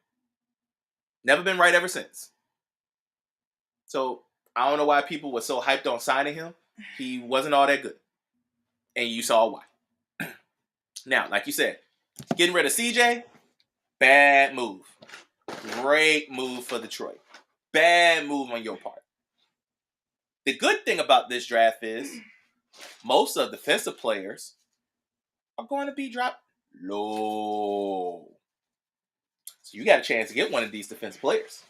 Never been right ever since. So, I don't know why people were so hyped on signing him. He wasn't all that good. And you saw why. Now, like you said, getting rid of CJ, bad move. Great move for Detroit. Bad move on your part. The good thing about this draft is most of the defensive players are going to be dropped low. So you got a chance to get one of these defensive players.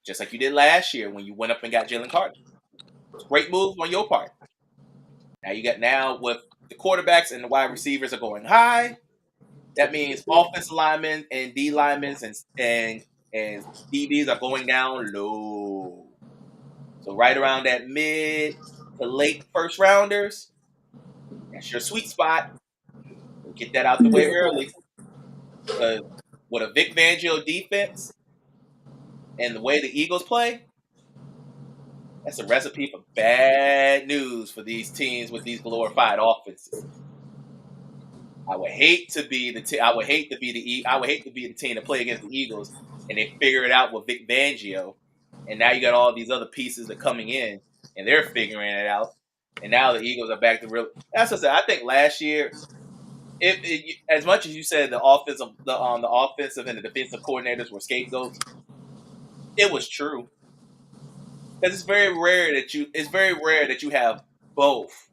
Just like you did last year when you went up and got Jalen Carter. Great move on your part. Now with the quarterbacks and the wide receivers are going high, that means offensive linemen and D linemen and DBs are going down low. So right around that mid to late first rounders, that's your sweet spot. Get that out the way early. Because with a Vic Fangio defense and the way the Eagles play, that's a recipe for bad news for these teams with these glorified offenses. I would hate to be the team to play against the Eagles and they figure it out with Vic Fangio, and now you got all these other pieces that are coming in and they're figuring it out, and now the Eagles are back to real. That's what I said. I think last year, as much as you said the offensive and the defensive coordinators were scapegoats, it was true. Because it's very rare that you have both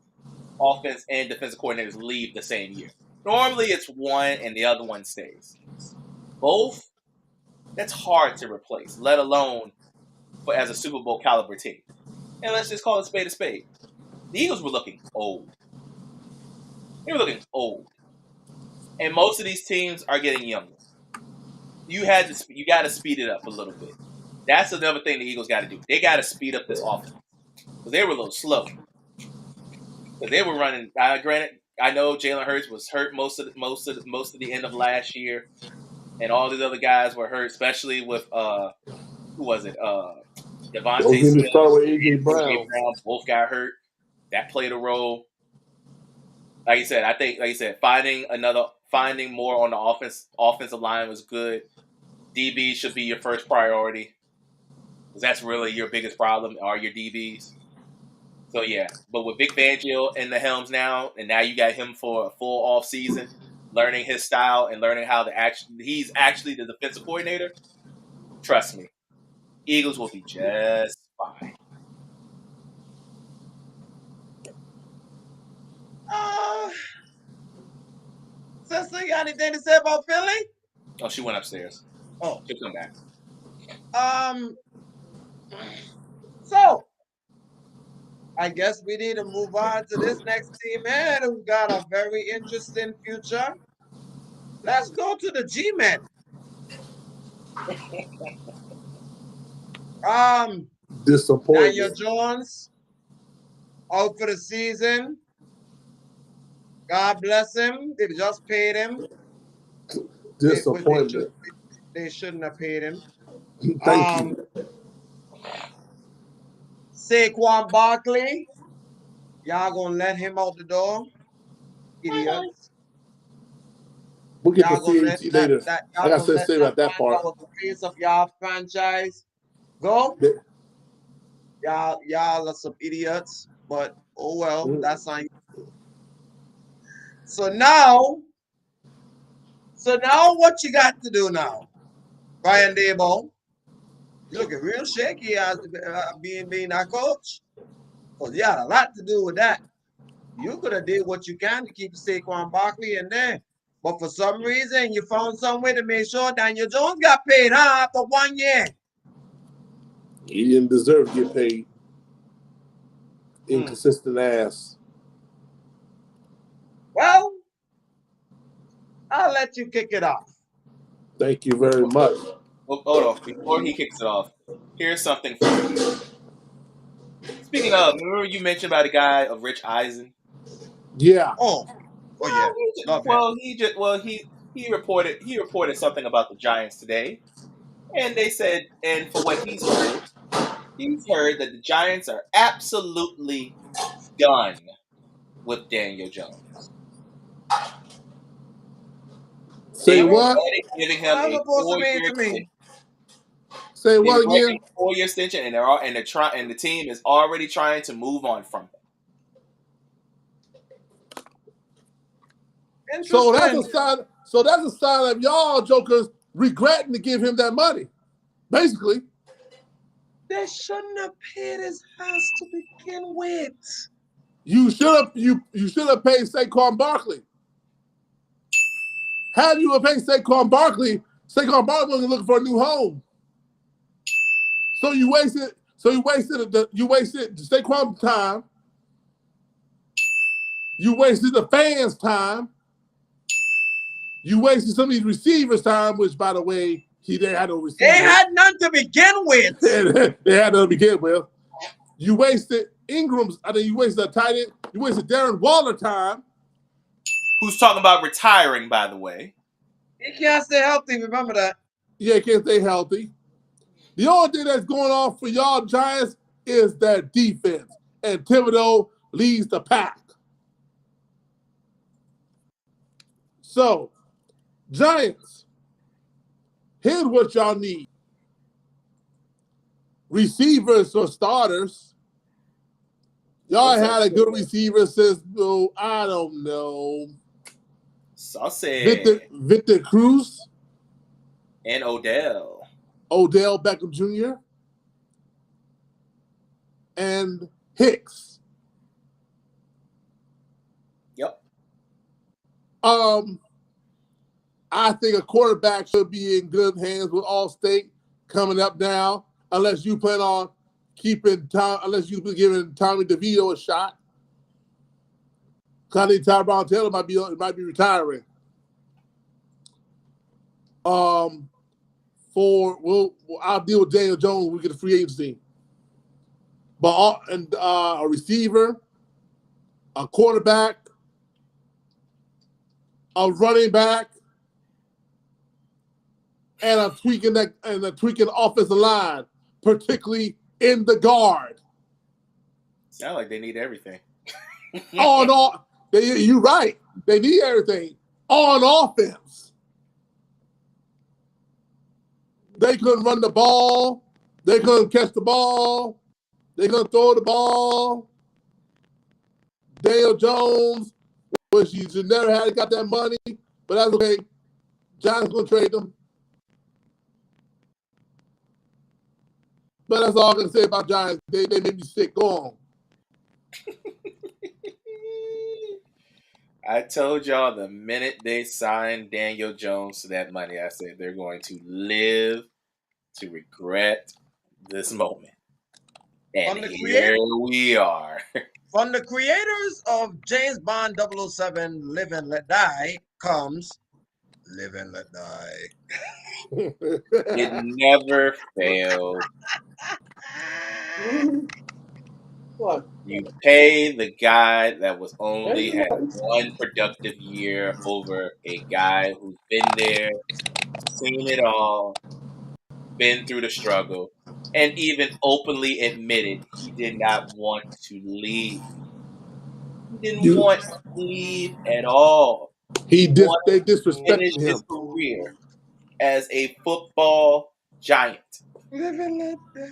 offense and defensive coordinators leave the same year. Normally it's one and the other one stays. Both, that's hard to replace, let alone as a Super Bowl caliber team. And let's just call it spade a spade. The Eagles were looking old. They were looking old. And most of these teams are getting younger. You got to speed it up a little bit. That's another thing the Eagles got to do. They got to speed up this offense. Because they were a little slow. Because they were running. Granted, I know Jalen Hurts was hurt most of the end of last year, and all these other guys were hurt, especially with who was it? Devontae Smith, AJ Brown, both got hurt. That played a role. Like you said, finding more on the offensive line was good. DB should be your first priority. Because that's really your biggest problem are your DBs. So, yeah. But with Vic Fangio in the helms now, and now you got him for a full off season, learning his style and learning how he's actually the defensive coordinator, trust me, Eagles will be just fine. Sister, you got anything to say about Philly? Oh, she went upstairs. Oh. She'll come back. So, I guess we need to move on to this next team, man, who's got a very interesting future. Let's go to the G-Men. Daniel Disappointment. Jones out for the season. God bless him. They just paid him. Disappointment. They shouldn't have paid him. Thank you. Saquon Barkley. Y'all gonna let him out the door? Idiots. We'll get to Y'all gonna CMC later. I got to say about that part. that was the face of y'all franchise go? Y'all are some idiots, but oh well, that's on you. So now what you got to do now? Brian Daboll, you looking real shaky as being our coach. Because you had a lot to do with that. You could have did what you can to keep Saquon Barkley in there. But for some reason, you found some way to make sure Daniel Jones got paid, huh? After 1 year. He didn't deserve to get paid. Inconsistent ass. Well, I'll let you kick it off. Thank you very much. Well, hold on. Before he kicks it off, here's something for you. Speaking of, remember you mentioned about a guy of Rich Eisen? Yeah. He reported something about the Giants today, and they said, and for what he's heard that the Giants are absolutely done with Daniel Jones. Say what? Giving him a 4-year extension. Say what again? 4-year extension, and the team is already trying to move on from him. So that's a sign. So that's a sign of y'all jokers regretting to give him that money. Basically, they shouldn't have paid his ass to begin with. You should have paid Saquon Barkley. Had you have paid Saquon Barkley was looking for a new home. So you wasted Saquon time. You wasted the fans' time. You wasted some of these receivers' time, which, by the way, they had no receivers. They had none to begin with. They had none to begin with. You wasted Ingram's. You wasted a tight end. You wasted Darren Waller time. Who's talking about retiring, by the way. He can't stay healthy. Remember that. Yeah, he can't stay healthy. The only thing that's going on for y'all Giants is that defense. And Thibodeau leads the pack. So, Giants, here's what y'all need. Receivers or starters. Y'all had a good receiver since, I don't know. Saucy. Victor Cruz. And Odell Beckham Jr. And Hicks. Yep. I think a quarterback should be in good hands with Allstate coming up now, unless you plan on unless you've been giving Tommy DeVito a shot. Because I think Tyrone Taylor might be retiring. I'll deal with Daniel Jones when we get a free agency. But a receiver, a quarterback, a running back, and a tweaking offensive line, particularly in the guard. Sound like they need everything. You're right. They need everything on offense. They couldn't run the ball. They couldn't catch the ball. They couldn't throw the ball. Daniel Jones, which you should never had got that money, but that's okay. Giants gonna trade them. But that's all I'm gonna say about Giants. They made me sick. Go on. I told y'all the minute they signed Daniel Jones to that money, I said they're going to live to regret this moment. And From the here we are. From the creators of James Bond 007 Live and Let Die comes Live and Let Die. It never failed. What? You pay the guy that was There only you had go. one productive year over a guy who's been there, seen it all, been through the struggle, and even openly admitted he did not want to leave. He didn't You, want to leave at all. He wanted they to finish disrespecting his him. career as a football giant. Live and Let Die.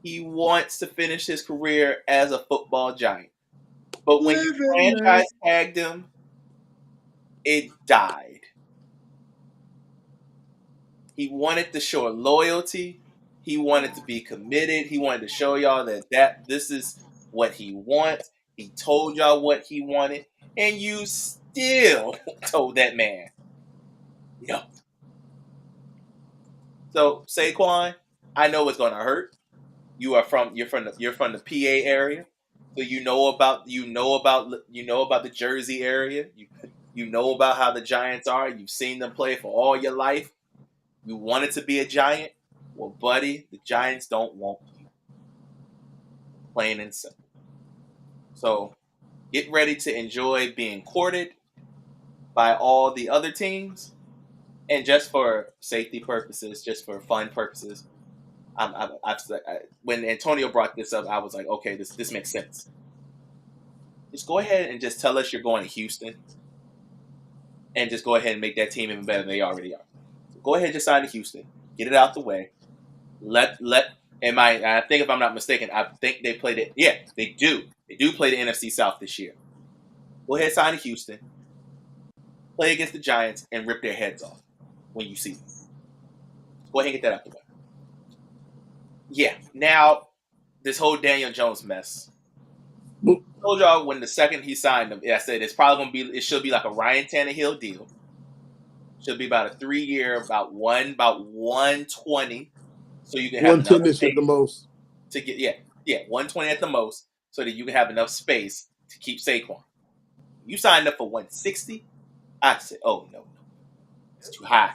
He wants to finish his career as a football giant. But when you Live and let. franchise tagged him, it died. He wanted to show loyalty. He wanted to be committed. He wanted to show y'all that this is what he wants. He told y'all what he wanted, and you still told that man no. So Saquon, I know it's gonna hurt. You're from the PA area, so you know about the Jersey area. You know about how the Giants are. You've seen them play for all your life. You wanted to be a Giant. Well, buddy, the Giants don't want you. Plain and simple. So get ready to enjoy being courted by all the other teams. And just for safety purposes, just for fun purposes, when Antonio brought this up, I was like, okay, this makes sense. Just go ahead and just tell us you're going to Houston, and just go ahead and make that team even better than they already are. So go ahead and just sign to Houston, get it out the way. I think if I'm not mistaken, I think they played it. Yeah, they do. They do play the NFC South this year. Go ahead, sign to Houston, play against the Giants, and rip their heads off when you see them. Go ahead and get that out the way. Yeah. Now, this whole Daniel Jones mess. I told y'all when the second he signed him, I said it's probably gonna be. It should be like a Ryan Tannehill deal. Should be about a 3-year, about 120, so you can have enough 110 at the space most. to get 120 at the most, so that you can have enough space to keep Saquon. You signed up for 160. I said, oh no, it's too high,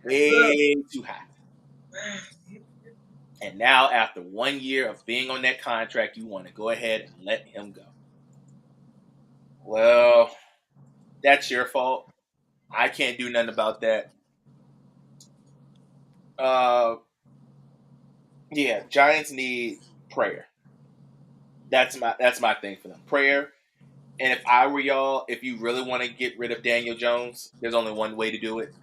way too high. And now, after 1 year of being on that contract, you want to go ahead and let him go. Well, that's your fault. I can't do nothing about that. Yeah, Giants need prayer. That's my thing for them. Prayer. And if I were y'all, if you really want to get rid of Daniel Jones, there's only one way to do it.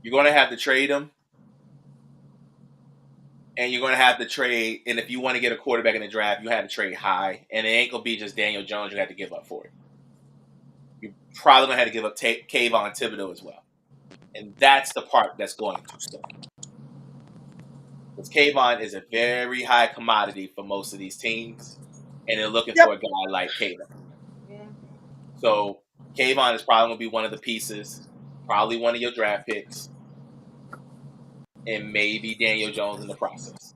You're going to have to trade him. And you're going to have to trade. And if you want to get a quarterback in the draft, you have to trade high. And it ain't going to be just Daniel Jones you have to give up for it. You're probably going to have to give up Kayvon Thibodeau as well. And that's the part that's going to suck. Because Kayvon is a very high commodity for most of these teams. And they're looking for a guy like Kayvon. So Kayvon is probably going to be one of the pieces. Probably one of your draft picks. And maybe Daniel Jones in the process.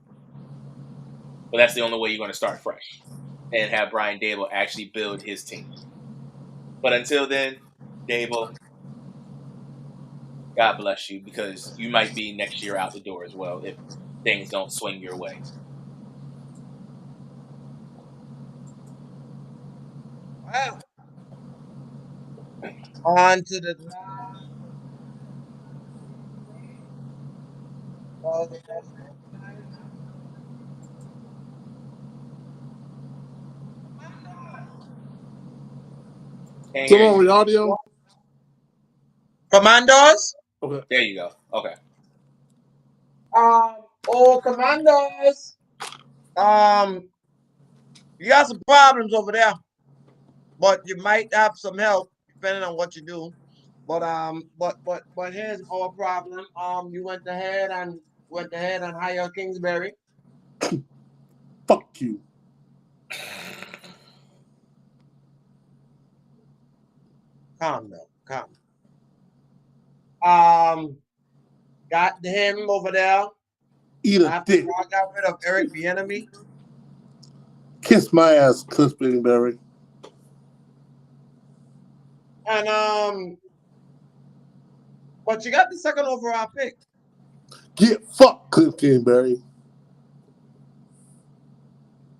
But that's the only way you're going to start fresh. And have Brian Daboll actually build his team. But until then, Daboll, God bless you, because you might be next year out the door as well if things don't swing your way. Well, on to the Can't Come hear on, you. the audio. Commandos. Okay. There you go. Okay. Commandos. You got some problems over there, but you might have some help depending on what you do. But here's our problem. You went ahead and hired Kingsbury. Fuck you. Calm down, calm. Got him over there. Eat a After dick. I got rid of Eric Bieniemy, Kiss my ass, Cliff Kingsbury. and but you got the second overall pick. Get fucked, Cliff Kingsbury.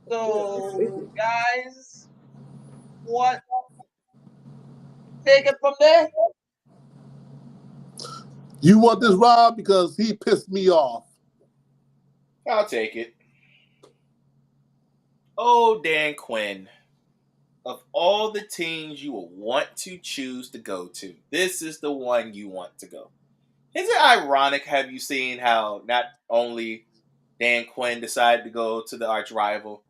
So, guys, what? Take it from there. You want this, Rob? Because he pissed me off. I'll take it. Oh, Dan Quinn. Of all the teams you will want to choose to go to, this is the one you want to go. Is it ironic? Have you seen how not only Dan Quinn decided to go to the arch rival,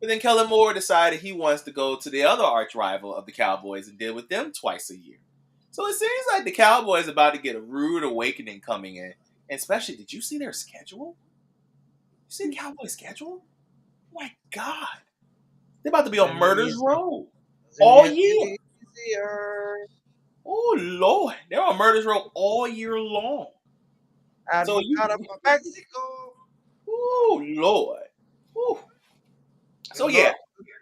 but then Kellen Moore decided he wants to go to the other arch rival of the Cowboys and deal with them twice a year. So it seems like the Cowboys are about to get a rude awakening coming in. And especially, did you see their schedule? You see the Cowboys' schedule? Oh my God. They're about to be on Murder's Row all year. Oh, Lord. They're on Murder's Row all year long. And So you, out of Mexico. oh, Lord. Ooh. So, Good yeah.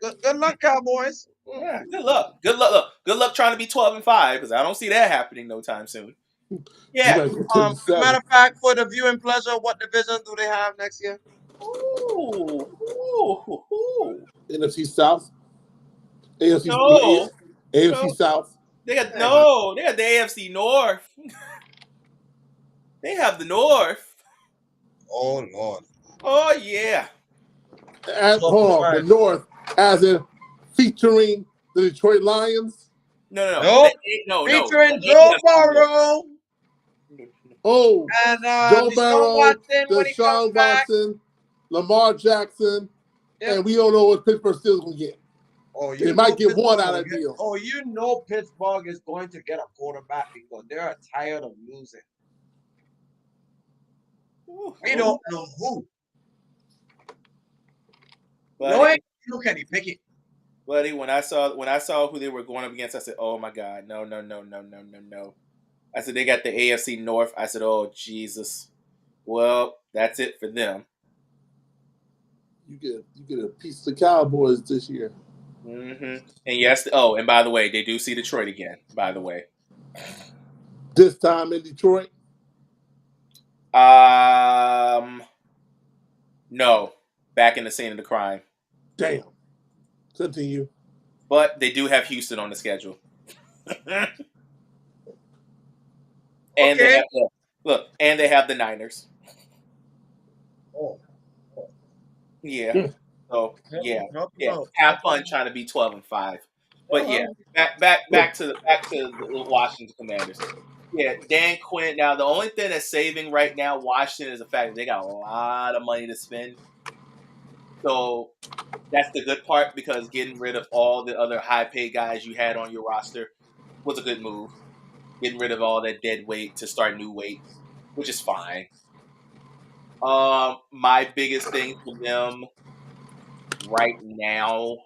luck. Good luck, Cowboys. Yeah, good luck. Good luck. Good luck trying to be 12-5 because I don't see that happening no time soon. Yeah. Matter of fact, for the viewing pleasure, what division do they have next year? Ooh. Ooh. Ooh. NFC South. AFC, No. AFC No. South. They got the AFC North. They have the North. Oh, Lord. Oh, yeah. Hold on, the North, as in featuring the Detroit Lions. No. Featuring Joe Burrow. Oh, And Joe Burrow, Watson when he Deshaun comes back. Watson, Lamar Jackson, and we don't know what Pittsburgh Steelers going to get. Oh, they might get one out of the deal. Oh, you know Pittsburgh is going to get a quarterback because they're tired of losing. We don't know who. No, can he pick it? Buddy, when I saw who they were going up against, I said, "Oh my God, no!" I said they got the AFC North. I said, "Oh Jesus!" Well, that's it for them. You get a piece of the Cowboys this year. Mm-hmm. And yes, and by the way, they do see Detroit again. By the way, this time in Detroit. No, back in the scene of the crime. Damn. Continue. But they do have Houston on the schedule. And they have and they have the Niners. Oh. Yeah. So yeah. Have fun trying to be 12-5. But yeah, back to the Washington Commanders. Yeah, Dan Quinn. Now the only thing that's saving right now Washington is the fact that they got a lot of money to spend. So that's the good part because getting rid of all the other high-paid guys you had on your roster was a good move. Getting rid of all that dead weight to start new weight, which is fine. My biggest thing for them right now,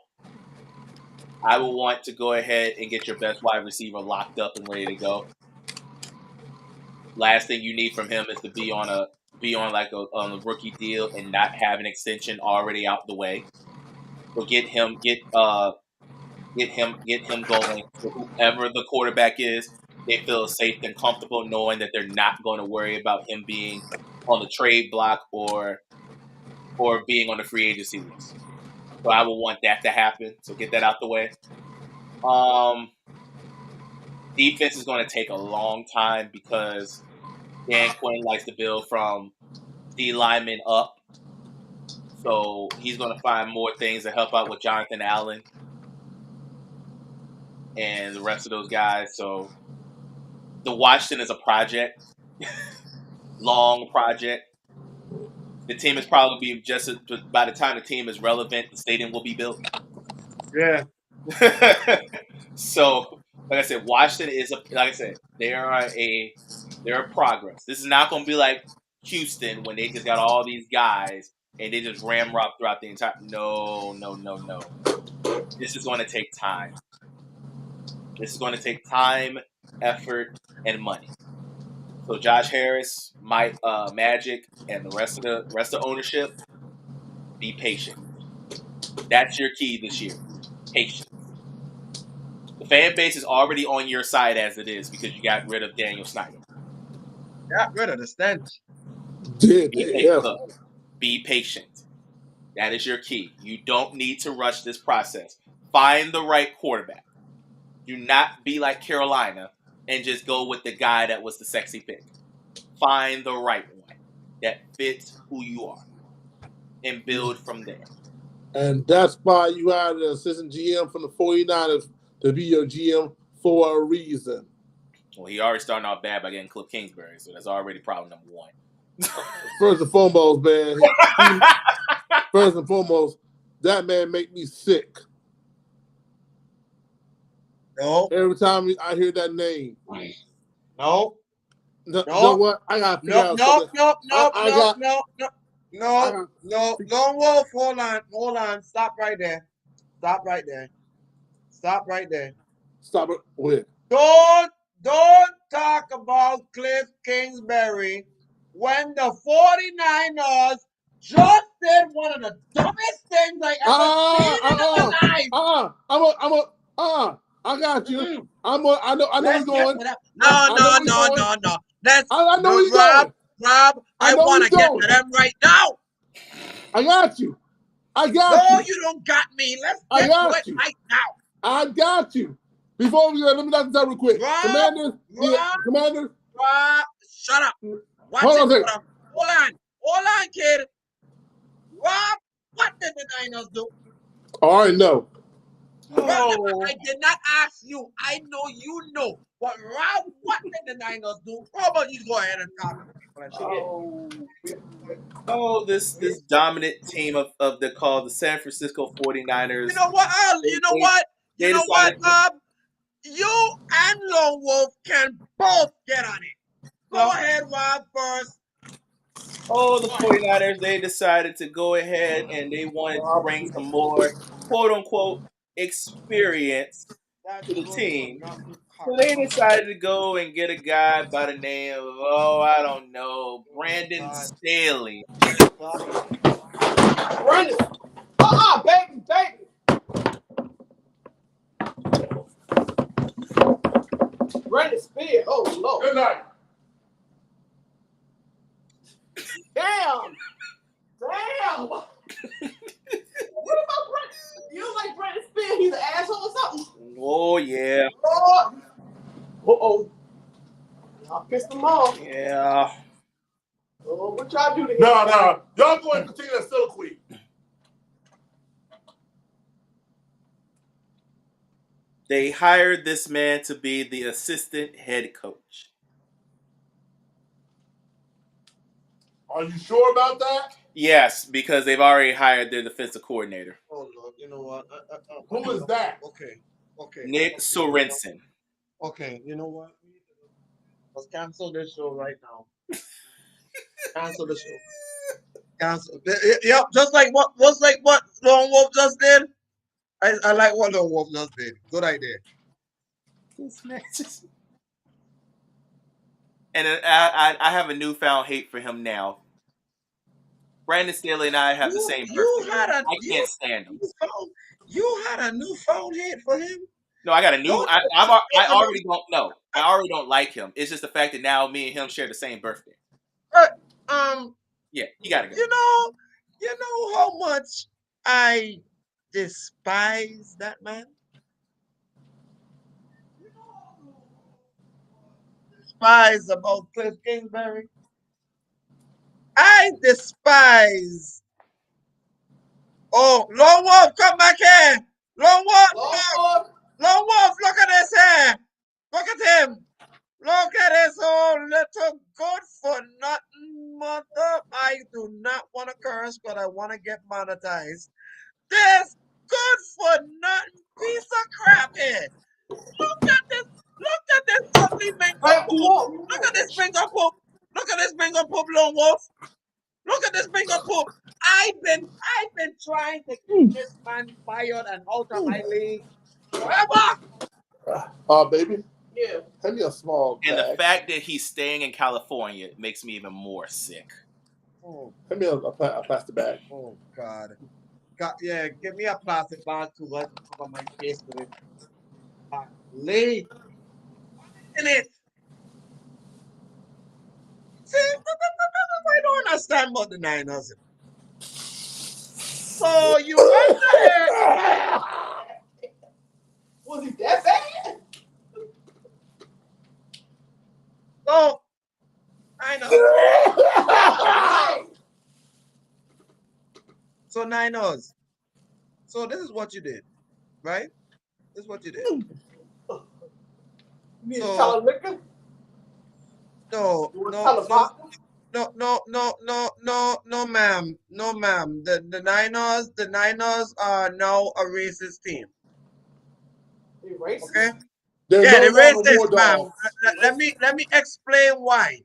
I will want to go ahead and get your best wide receiver locked up and ready to go. Last thing you need from him is to be on a rookie deal and not have an extension already out the way. So get him going. So whoever the quarterback is, they feel safe and comfortable knowing that they're not going to worry about him being on the trade block or being on the free agency list. So I will want that to happen. So get that out the way. Defense is going to take a long time because Dan Quinn likes to build from D lineman up. So he's going to find more things to help out with Jonathan Allen and the rest of those guys. So the Washington is a project, long project. The team is probably by the time the team is relevant, the stadium will be built. Yeah. So, like I said, Washington is they're a progress. This is not going to be like Houston when they just got all these guys and they just ramrod throughout the entire. No. This is going to take time. This is going to take time, effort, and money. So Josh Harris, Magic, and the rest of ownership, be patient. That's your key this year. Patience. The fan base is already on your side as it is because you got rid of Daniel Snyder. Got rid of the stench. Look, be patient. That is your key. You don't need to rush this process. Find the right quarterback. Do not be like Carolina and just go with the guy that was the sexy pick. Find the right one that fits who you are and build from there. And that's why you hired an assistant GM from the 49ers to be your GM for a reason. Well, he already starting off bad by getting Cliff Kingsbury, so that's already problem number one. First and foremost, man. First and foremost, that man make me sick. No. Every time I hear that name. No. No. You know what? I gotta figure out something. No. Lone Wolf, hold on. Stop right there. Stop right there. Wait. Don't talk about Cliff Kingsbury when the 49ers just did one of the dumbest things I ever seen in my life. I got you. I know he's going. No. I know he's going. Rob, I want to get to them right now. I got you. No, you don't got me. Let's get to it right now. I got you. Before we go, let me knock this out real quick. Commander. Rob, shut up. Hold on, kid. Rob, what did the Niners do? All right, no. I did not ask you. I know you know. But Rob, what did the Niners do? How about you go ahead and talk? This dominant team of the San Francisco 49ers. You know what, Bob? You and Lone Wolf can both get on it. Go ahead, Rob, first. The 49ers, they decided to go ahead and they wanted to bring some more quote-unquote experience to the team. So they decided to go and get a guy by the name of, I don't know, Brandon Staley. Brandon, baby. Brandon Spears. Oh, Lord. Good night. Damn. What about Brandon? You don't like Brandon Spears? He's an asshole or something? Oh, yeah. Uh-oh. Y'all pissed him off. Yeah. Oh, what y'all do to him? No. Y'all go and continue that soliloquy. They hired this man to be the assistant head coach. Are you sure about that? Yes, because they've already hired their defensive coordinator. Oh, Lord, you know what? Who is that? Okay. Nick Sorensen. Okay, you know what? Let's cancel this show right now. Cancel the show. Cancel. Yep, just like what Lone Wolf just did. I like what Lone Wolf just did. Good idea. This man just... And I have a newfound hate for him now. Brandon Staley and I have the same birthday. I can't stand him. You had a newfound hate for him? No, I got a new. I already don't know. I already don't like him. It's just the fact that now me and him share the same birthday. Yeah, you gotta go. You know how much I despise that man. Despise about Cliff Kingsbury. I despise. Oh, Lone Wolf, come back here. Lone Wolf, look at this here. Look at him. Look at this old little good for nothing mother. I do not want to curse, but I want to get monetized. This good for nothing piece of crap here. Look at this ugly bingo poop. Look at this bingo poop, Lone Wolf. Look at this bingo poop. I've been trying to keep this man fired and out of my league forever. Baby. Yeah. Hand me a small And the bag. fact that he's staying in California makes me even more sick. Oh, Hand me a plastic bag. oh God. Yeah, give me a plastic bag too. I can cover my face with it. Lay in it. See, I don't understand about the Niners. So you went ahead. Was he that bad? So Niners. So Niners. So this is what you did, right? This is what you did. You need So- to tell him liquor? No, You want to no, tell him no, vodka? no, ma'am, no, ma'am. The Niners are now a racist team. You racist? Okay. They're Yeah, no the longer racist, war ma'am. dogs. Let me explain why.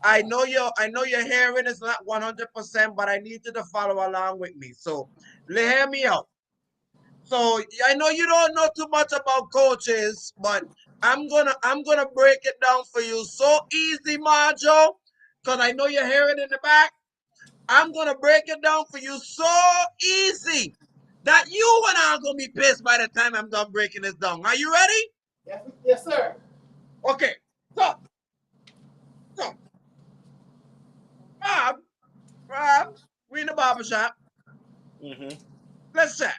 I know your hearing is not 100%, but I need you to follow along with me. So hear me out. So I know you don't know too much about coaches, but I'm gonna break it down for you so easy, Marjo, because I know you're hearing in the back. I'm gonna break it down for you so easy that you and I are gonna be pissed by the time I'm done breaking this down. Are you ready? Yes, sir. Okay. So Rob, we in the barbershop. Mm-hmm. Let's chat.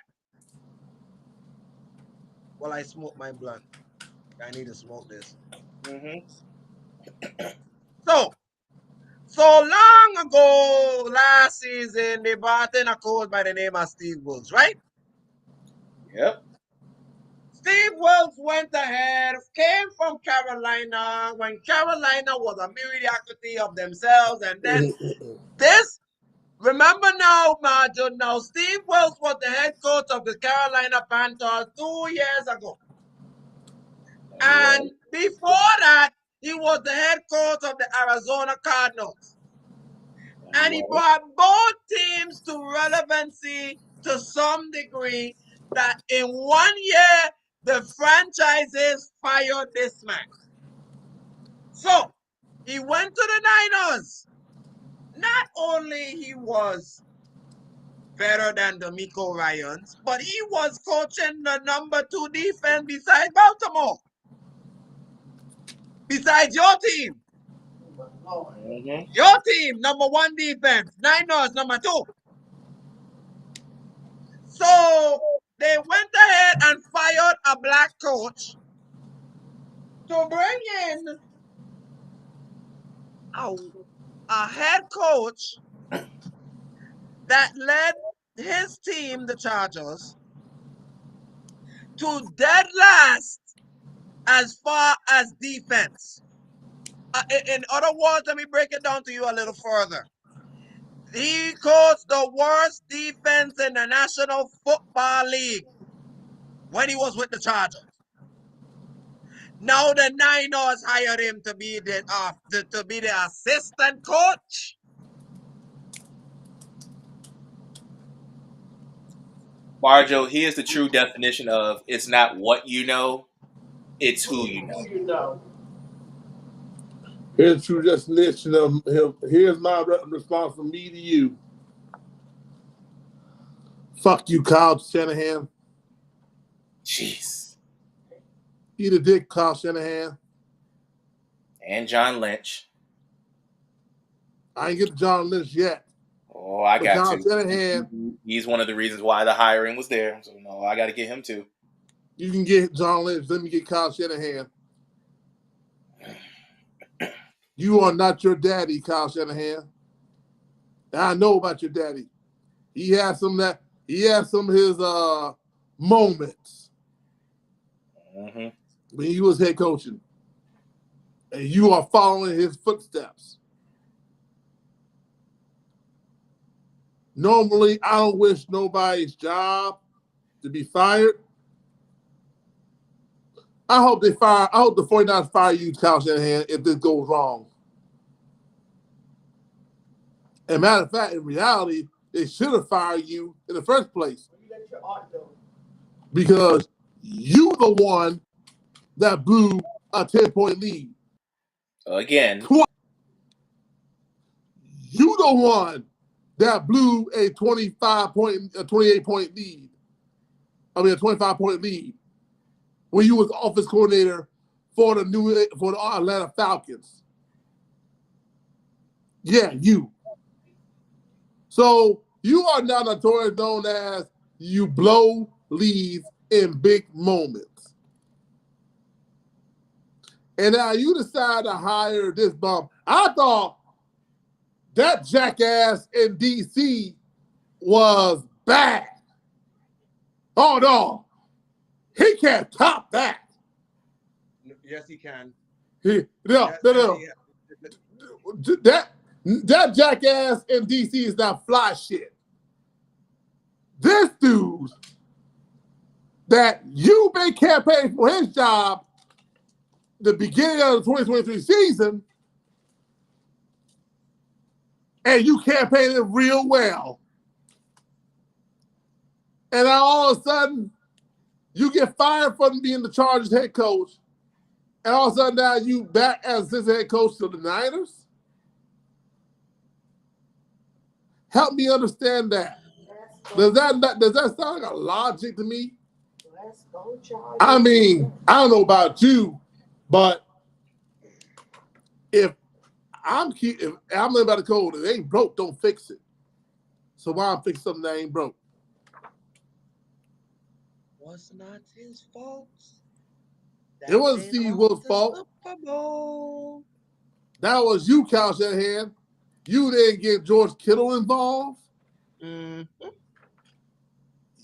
Well, I smoke my blunt. I need to smoke this. Mm-hmm. So long ago, last season, they brought in a coach by the name of Steve Wilkes, right? Yep. Steve Wilkes went ahead, came from Carolina when Carolina was a mediocrity of themselves, and then this. Remember now, Marjo, now Steve Wilkes was the head coach of the Carolina Panthers 2 years ago. And before that, he was the head coach of the Arizona Cardinals. And he brought both teams to relevancy to some degree that in 1 year, the franchises fired this man. So he went to the Niners. Not only he was better than D'Amico Ryans, but he was coaching the number 2 defense besides Baltimore. Besides your team. Mm-hmm. Your team, number 1 defense. Niners, number 2. So they went ahead and fired a black coach to bring in a head coach that led his team, the Chargers, to dead last as far as defense. In other words, let me break it down to you a little further. He coached the worst defense in the National Football League when he was with the Chargers. Now the Niners hired him to be the assistant coach. Marjo, here's the true definition of it's not what you know, it's who you know. Who you know. Here's the true definition of him. Here's my response from me to you. Fuck you, Kyle Shanahan. Jeez. Eat a dick, Kyle Shanahan. And John Lynch. I ain't get to John Lynch yet. Oh, I But got Kyle to. Shanahan, He's one of the reasons why the hiring was there. So no, I got to get him too. you can get John Lynch. Let me get Kyle Shanahan. You are not your daddy, Kyle Shanahan. And I know about your daddy. He had some of his moments Mm-hmm. when he was head coaching. And you are following his footsteps. Normally, I don't wish nobody's job to be fired. I hope the 49ers fire you, Kyle Shanahan, if this goes wrong. And matter of fact, in reality, they should have fired you in the first place. You let your art go. Because you the one that blew a 10-point lead. Again. You the one that blew a 28-point lead. I mean, a 25-point lead when you was office coordinator for the Atlanta Falcons. Yeah, you. So you are now notorious known as you blow leads in big moments. And now you decide to hire this bum. I thought that jackass in D.C. was bad. Oh, no. He can't top that. Yes, he can. No. That jackass in D.C. is not fly shit. This dude that you've been campaigning for his job the beginning of the 2023 season, and you campaigned it real well. And now all of a sudden, you get fired from being the Chargers head coach, and all of a sudden now you back as assistant head coach to the Niners? Help me understand that. Does that sound like a logic to me? I mean, I don't know about you, but if I'm living by the code, if it ain't broke, don't fix it. So why I'm fixing something that ain't broke? Was not his fault. It wasn't Steve Wilkes' fault. That was you, Kyle Shanahan. You didn't get George Kittle involved. Mm-hmm.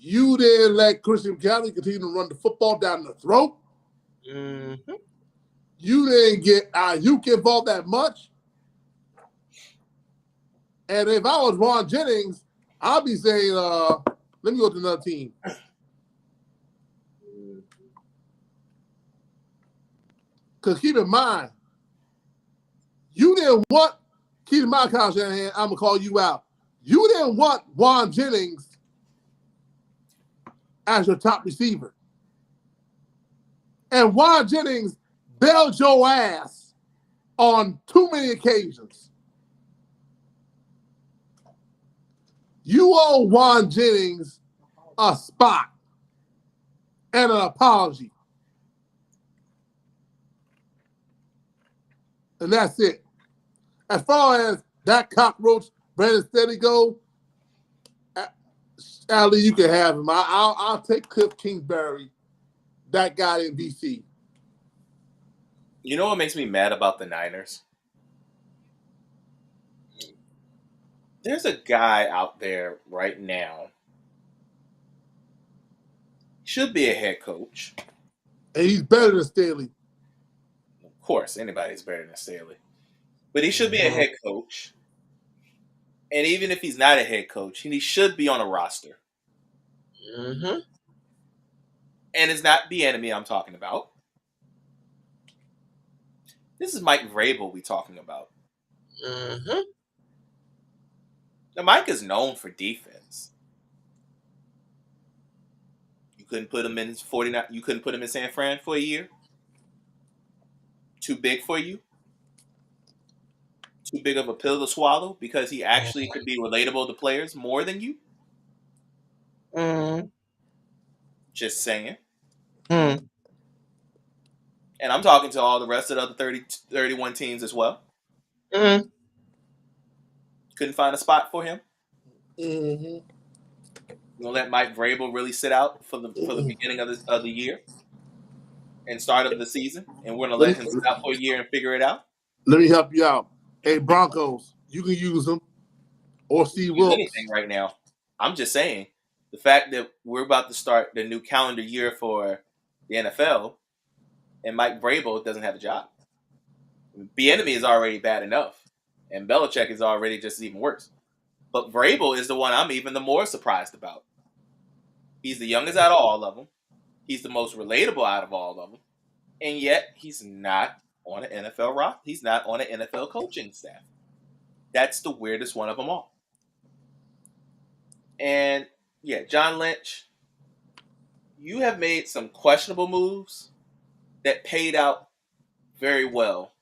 You didn't let Christian McCaffrey continue to run the football down the throat. Mm-hmm. You didn't get Ayuk involved that much. And if I was Ron Jennings, I'd be saying, let me go to another team. Because keep in mind, you didn't want, keep in mind, Kyle Shanahan, I'm going to call you out. You didn't want Ron Jennings as your top receiver. And Ron Jennings bailed your ass on too many occasions. You owe Ron Jennings a spot and an apology. And that's it. As far as that cockroach Brandon Steady go, Ali, you can have him. I'll take Cliff Kingsbury, that guy in DC. You know what makes me mad about the Niners? There's a guy out there right now. Should be a head coach. And he's better than Staley. Of course, anybody's better than Staley. But he should be a head coach. And even if he's not a head coach, he should be on a roster. Mm-hmm. And it's not the enemy I'm talking about. This is Mike Vrabel we're talking about. Mm-hmm. Now, Mike is known for defense. You couldn't put him in 49. You couldn't put him in San Fran for a year. Too big for you. Too big of a pill to swallow because he actually could be relatable to players more than you. Mm-hmm. Just saying. Mm-hmm. And I'm talking to all the rest of the other 31 teams as well. Mm-hmm. Couldn't find a spot for him. Mm-hmm. You gonna let Mike Vrabel really sit out for the beginning of the year and start of the season, and we're gonna let him sit out for a year and figure it out. Let me help you out. Hey, Broncos, you can use them. Or Steve Wilkes. Anything right now. I'm just saying the fact that we're about to start the new calendar year for the NFL, and Mike Vrabel doesn't have a job. The enemy is already bad enough, and Belichick is already just even worse. But Vrabel is the one I'm even the more surprised about. He's the youngest out of all of them. He's the most relatable out of all of them. And yet, he's not on an NFL roster. He's not on an NFL coaching staff. That's the weirdest one of them all. And, yeah, John Lynch, you have made some questionable moves that paid out very well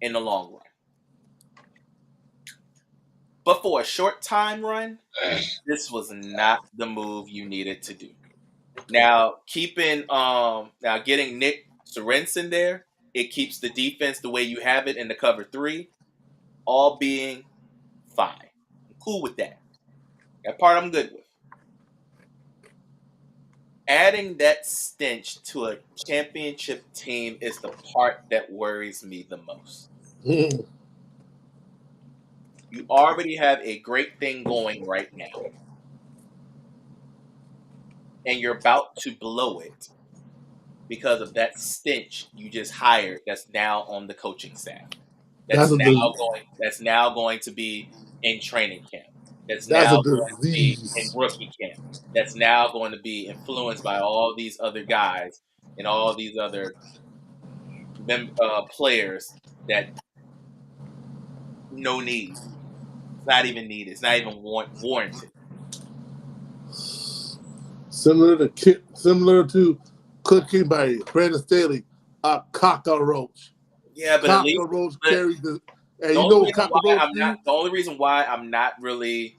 in the long run. But for a short time run, this was not the move you needed to do. Now getting Nick Sorensen there, it keeps the defense the way you have it in the cover 3, all being fine. I'm cool with that. That part I'm good with. Adding that stench to a championship team is the part that worries me the most. You already have a great thing going right now, and you're about to blow it because of that stench you just hired that's now on the coaching staff. That's now going to be in training camp. That's That's now a going to be in disease. rookie camp. That's now going to be influenced by all these other guys and all these other players that no need. It's not even needed. It's not even warranted. Similar to cooking by Brandon Staley, a cockroach. Yeah, but at least Cockroach carries the. And the you know only what reason why cockroach I'm do? not the only reason why I'm not really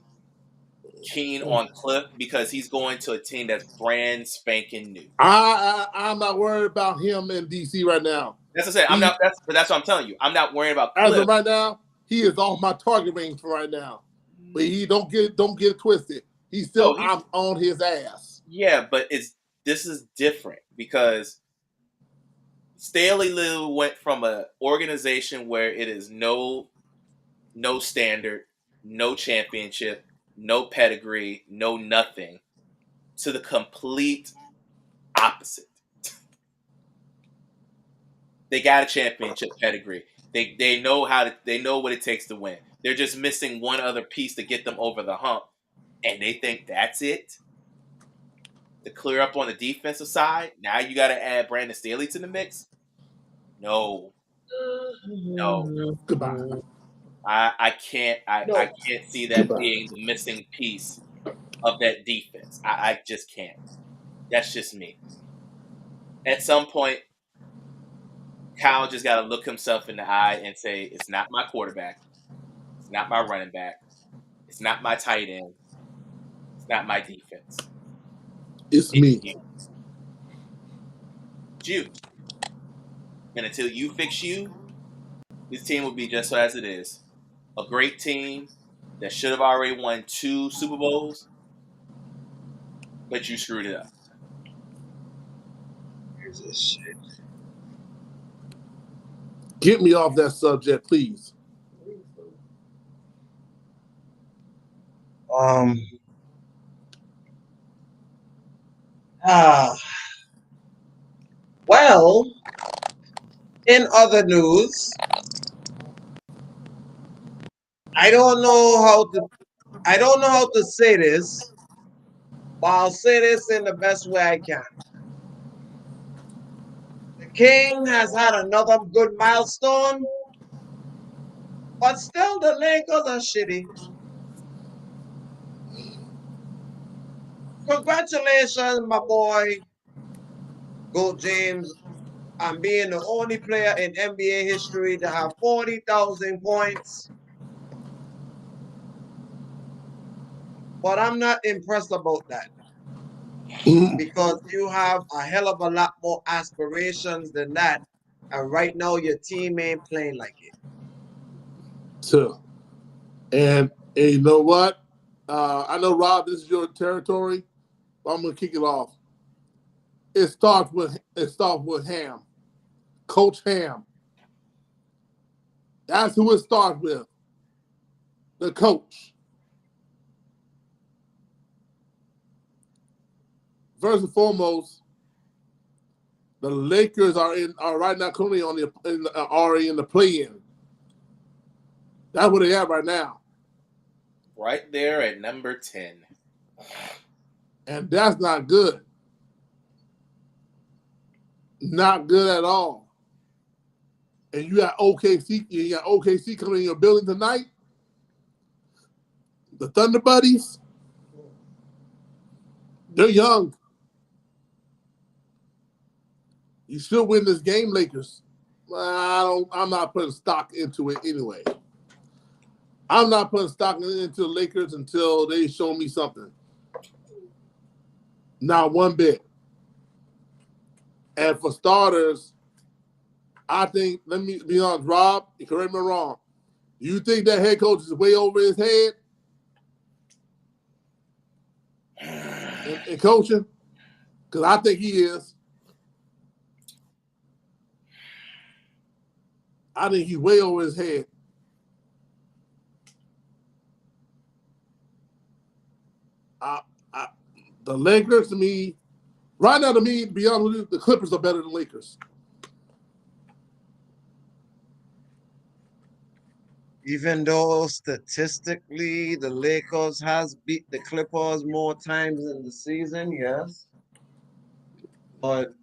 keen on Cliff because he's going to a team that's brand spanking new. I'm not worried about him in DC right now. That's what I said. I'm not. That's what I'm telling you. I'm not worried about Cliff. As of right now, he is off my target range for right now. But he don't get it twisted. He's still I'm on his ass. Yeah, but this is different because Staley Liu went from an organization where it is no standard, no championship, no pedigree, no nothing, to the complete opposite. They got a championship pedigree. They know what it takes to win. They're just missing one other piece to get them over the hump, and they think that's it. To clear up on the defensive side, now you got to add Brandon Staley to the mix. No. Goodbye. I can't see that being the missing piece of that defense. I just can't. That's just me. At some point, Kyle just got to look himself in the eye and say, it's not my quarterback. It's not my running back. It's not my tight end. It's not my defense. It's me. You. It's you. And until you fix you, this team will be just as it is. A great team that should have already won 2 Super Bowls, but you screwed it up. Here's this shit. Get me off that subject, please. Well, in other news, I don't know how to say this, but I'll say this in the best way I can. The King has had another good milestone, but still the Lakers are shitty. Congratulations, my boy, Goood James, on being the only player in NBA history to have 40,000 points. But I'm not impressed about that because you have a hell of a lot more aspirations than that. And right now, your team ain't playing like it. So, and you know what? I know, Rob, this is your territory, but I'm going to kick it off. It starts with Ham, Coach Ham. That's who it starts with. The coach. First and foremost, the Lakers are right now currently already in the play-in. That's where they are right now. Right there at number 10. And that's not good. Not good at all. And you got OKC coming in your building tonight. The Thunder Buddies, they're young. You still win this game, Lakers. I'm not putting stock into it anyway. I'm not putting stock into the Lakers until they show me something. Not one bit. And for starters, I think, let me be honest, Rob, you correct me wrong. You think that head coach is way over his head in coaching? Because I think he is. I think he's way over his head. The Lakers, to me, right now, to me, to be honest with you, the Clippers are better than Lakers. Even though statistically the Lakers has beat the Clippers more times in the season, yes. But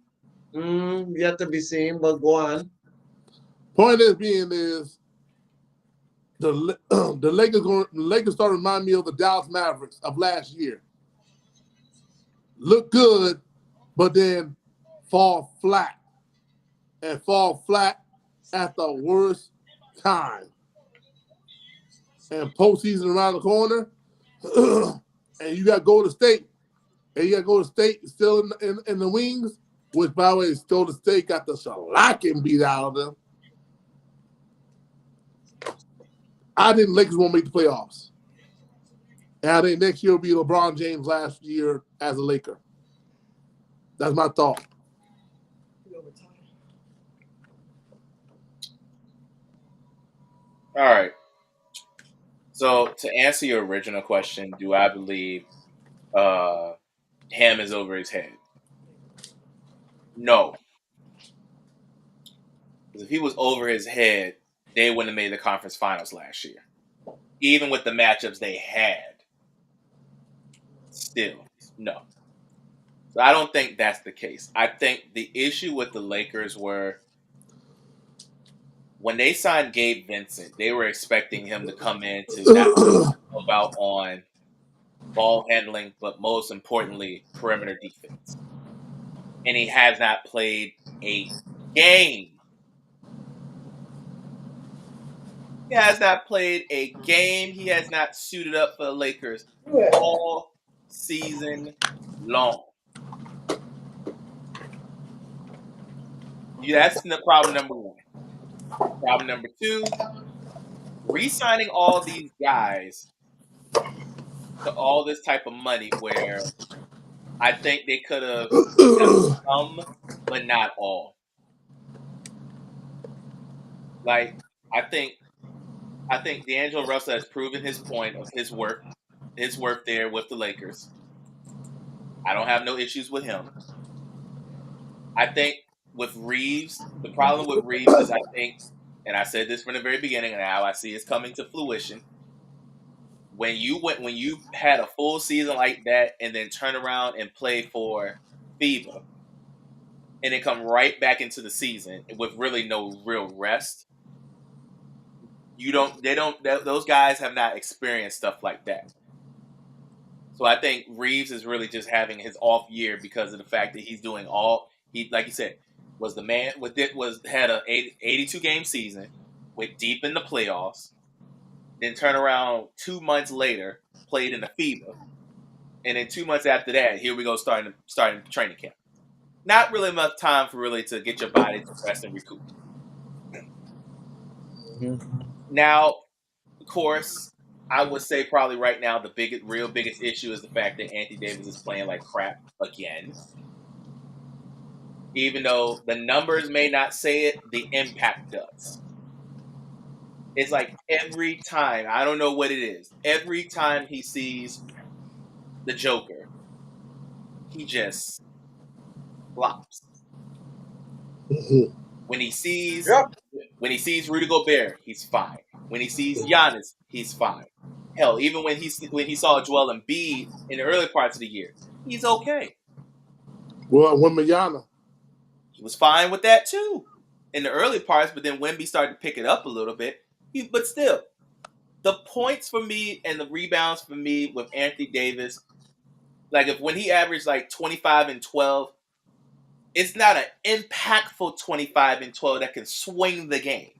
yet to be seen, but go on. Point is the Lakers start to remind me of the Dallas Mavericks of last year. Look good, but then fall flat. And fall flat at the worst time. And postseason around the corner, and you got Golden State, and you got Golden State still in the wings, which, by the way, Golden State got the shellacking beat out of them. I think Lakers won't make the playoffs. And I think next year will be LeBron James last year as a Laker. That's my thought. All right. So to answer your original question, do I believe Ham is over his head? No. Because if he was over his head, they wouldn't have made the conference finals last year. Even with the matchups they had. Still, no. So I don't think that's the case. I think the issue with the Lakers were when they signed Gabe Vincent, they were expecting him to come in to not help out on ball handling, but most importantly, perimeter defense. And he has not played a game. He has not played a game. He has not suited up for the Lakers all season long. That's the problem number one. Problem number two, re-signing all these guys to all this type of money where I think they could have some, but not all. Like, I think D'Angelo Russell has proven his point of his work there with the Lakers. I don't have no issues with him. I think with Reeves, the problem with Reeves is I think, and I said this from the very beginning, and now I see it's coming to fruition. When you had a full season like that and then turn around and play for FIBA and then come right back into the season with really no real rest, those guys have not experienced stuff like that. So I think Reeves is really just having his off year because of the fact that he's doing like you said, was the man had a 82 game season, went deep in the playoffs, then turn around 2 months later, played in the FIBA, and then 2 months after that, here we go starting training camp. Not really enough time for really to get your body to rest and recoup. Mm-hmm. Now, of course, I would say probably right now the biggest issue is the fact that Anthony Davis is playing like crap again. Even though the numbers may not say it, the impact does. It's like every time, I don't know what it is, every time he sees the Joker, he just flops. When he sees Rudy Gobert, he's fine. When he sees Giannis, he's fine. Hell, even when he saw Joel Embiid in the early parts of the year, he's okay. Well, Wembanyama, he was fine with that too in the early parts, but then Wemby started to pick it up a little bit. But still, the points for me and the rebounds for me with Anthony Davis, like when he averaged like 25 and 12, It's not an impactful 25 and 12 that can swing the game.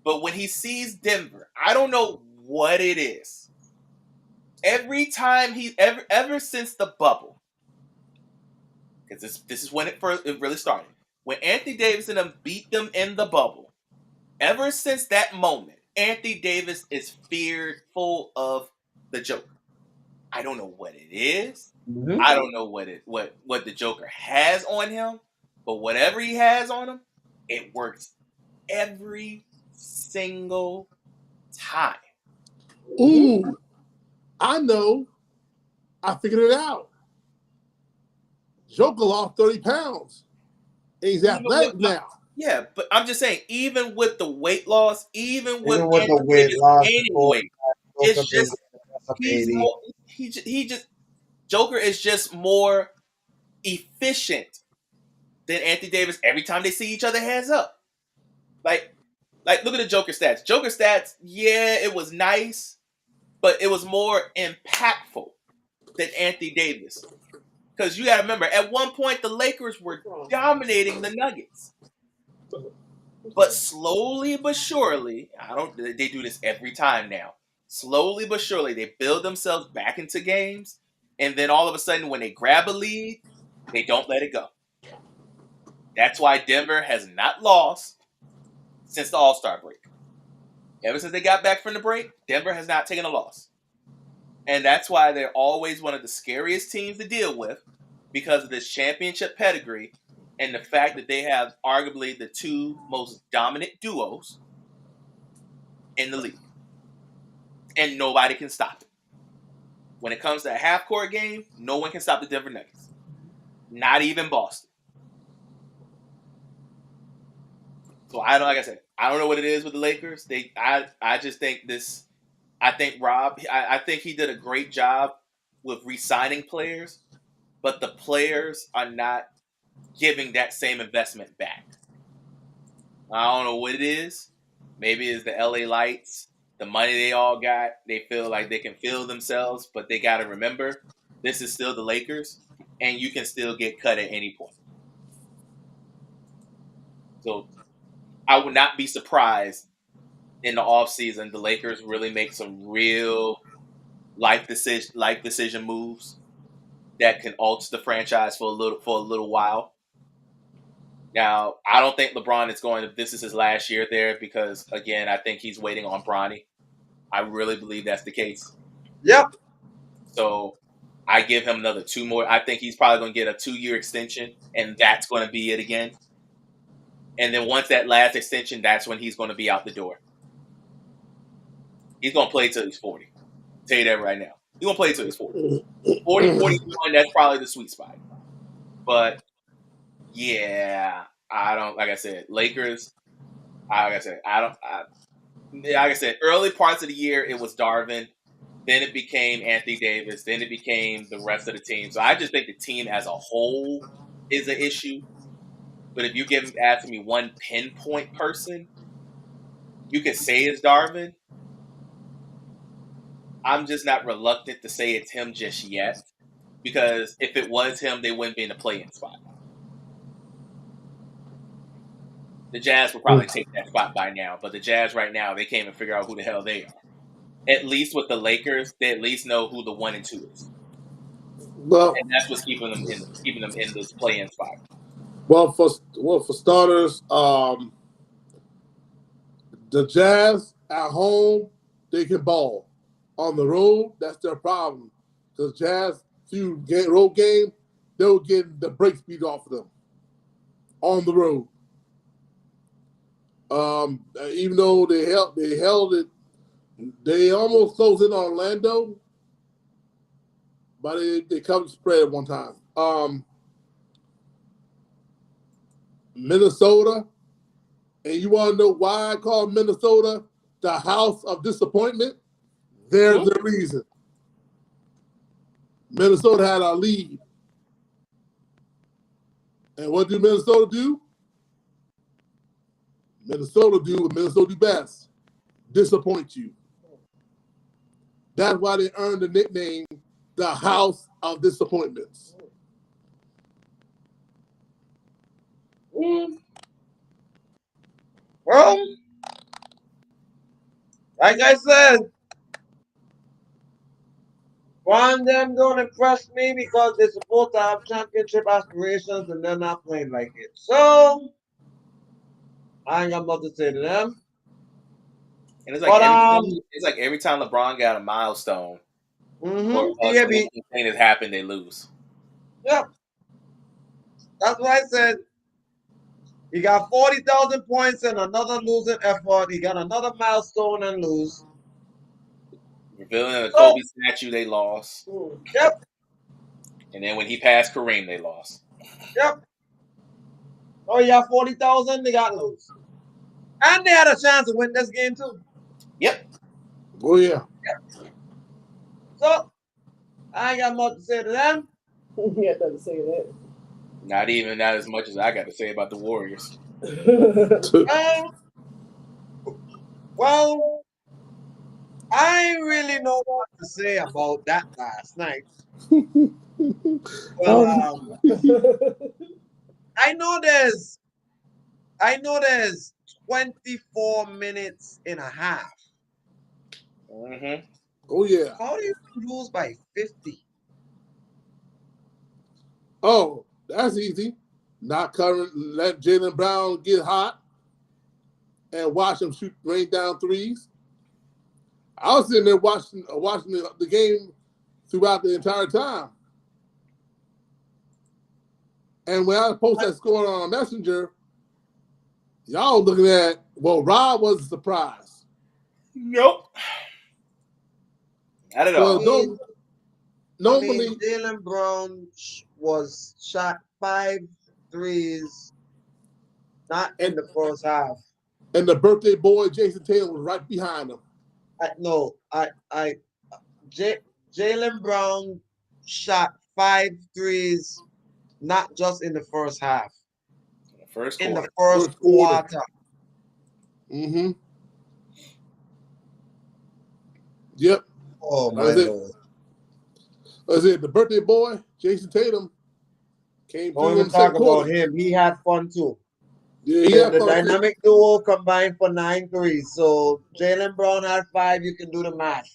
But when he sees Denver, I don't know what it is. Every time ever since the bubble, because this is when it really started. When Anthony Davis and them beat them in the bubble, ever since that moment, Anthony Davis is fearful of the Joker. I don't know what it is. Mhm. I don't know what the Joker has on him, but whatever he has on him, it works every single time. Ooh, I know. I figured it out. Joker lost 30 pounds. He's athletic now. Yeah, but I'm just saying, even with the weight loss, even with Even with the Anthony weight Davis loss, gaining before weight, it's just he's AD. more, he just Joker is just more efficient than Anthony Davis every time they see each other hands up. Like look at the Joker stats. Joker stats, yeah, it was nice, but it was more impactful than Anthony Davis. Because you got to remember, at one point the Lakers were dominating the Nuggets. But slowly but surely, they do this every time now. Slowly but surely, they build themselves back into games, and then all of a sudden, when they grab a lead, they don't let it go. That's why Denver has not lost since the All-Star break. Ever since they got back from the break, Denver has not taken a loss. And that's why they're always one of the scariest teams to deal with, because of this championship pedigree and the fact that they have arguably the two most dominant duos in the league. And nobody can stop it. When it comes to a half-court game, no one can stop the Denver Nuggets. Not even Boston. So like I said, I don't know what it is with the Lakers. I just think this. I think Rob. I think he did a great job with re-signing players, but the players are not giving that same investment back. I don't know what it is. Maybe it's the LA Lights, the money they all got. They feel like they can feel themselves, but they got to remember, this is still the Lakers, and you can still get cut at any point. So I would not be surprised in the offseason the Lakers really make some real life decision moves that can alter the franchise for a little while. Now, I don't think LeBron is this is his last year there, because, again, I think he's waiting on Bronny. I really believe that's the case. Yep. So I give him another 2 more. I think he's probably going to get a 2-year extension, and that's going to be it again. And then once that last extension, that's when he's going to be out the door. He's going to play till he's 40. I'll tell you that right now. He's going to play till he's 40. 40, 41, that's probably the sweet spot. But, yeah, I don't, like I said, Lakers, like I said, early parts of the year, it was Darvin. Then it became Anthony Davis. Then it became the rest of the team. So I just think the team as a whole is an issue. But if you ask me one pinpoint person, you could say it's Darvin. I'm just not reluctant to say it's him just yet. Because if it was him, they wouldn't be in the play-in spot. The Jazz would probably take that spot by now. But the Jazz right now, they can't even figure out who the hell they are. At least with the Lakers, they at least know who the 1 and 2 is. Well, and that's what's keeping them in this play-in spot. Well, for starters, the Jazz at home, they can ball. On the road, that's their problem. Because Jazz, road game, they were getting the break speed off of them on the road. Even though they held it, they almost closed in on Orlando, but they covered the spread at one time. Minnesota, and you want to know why I call Minnesota the house of disappointment? There's the reason. Minnesota had a lead. And what do Minnesota do? Minnesota do what Minnesota do best. Disappoint you. That's why they earned the nickname the house of disappointments. Well, like I said, one of them don't impress me because they're supposed to have championship aspirations and they're not playing like it. So I ain't got much to say to them. And it's like But every time LeBron got a milestone or a yeah, be significant thing has happened, they lose. yep. That's what I said. He got 40,000 points and another losing effort. He got another milestone and lose. Revealing the So, Kobe statue, they lost. yep, And then when he passed Kareem, they lost. yep. Oh, he got 40,000, they got lose. And they had a chance to win this game too. Yep. Oh yeah. So I ain't got much to say to them. He had nothing to say to Not as much as I got to say about the Warriors. that. Well, I really know what to say about that last night. Well, I know there's 24 minutes and a half. Mm-hmm. Oh yeah. How do you lose by 50? Oh, that's easy. Not covering, let Jaylen Brown get hot and watch him rain down threes. I was sitting there watching the game throughout the entire time. And when I post that score on Messenger, y'all looking at, well, Rob was a surprise. Nope. Not at all. Normally, Jaylen Brown was shot 5 threes, not in the first half. And the birthday boy, Jason Tatum, was right behind him. Jaylen Brown shot 5 threes, not just in the first half. In the first quarter. Mm-hmm. Yep. Oh my Lord. Was it the birthday boy, Jason Tatum, came through. Don't even talk about him. He had fun too. Yeah, the dynamic duo combined for 9 threes. So Jaylen Brown had 5. You can do the math.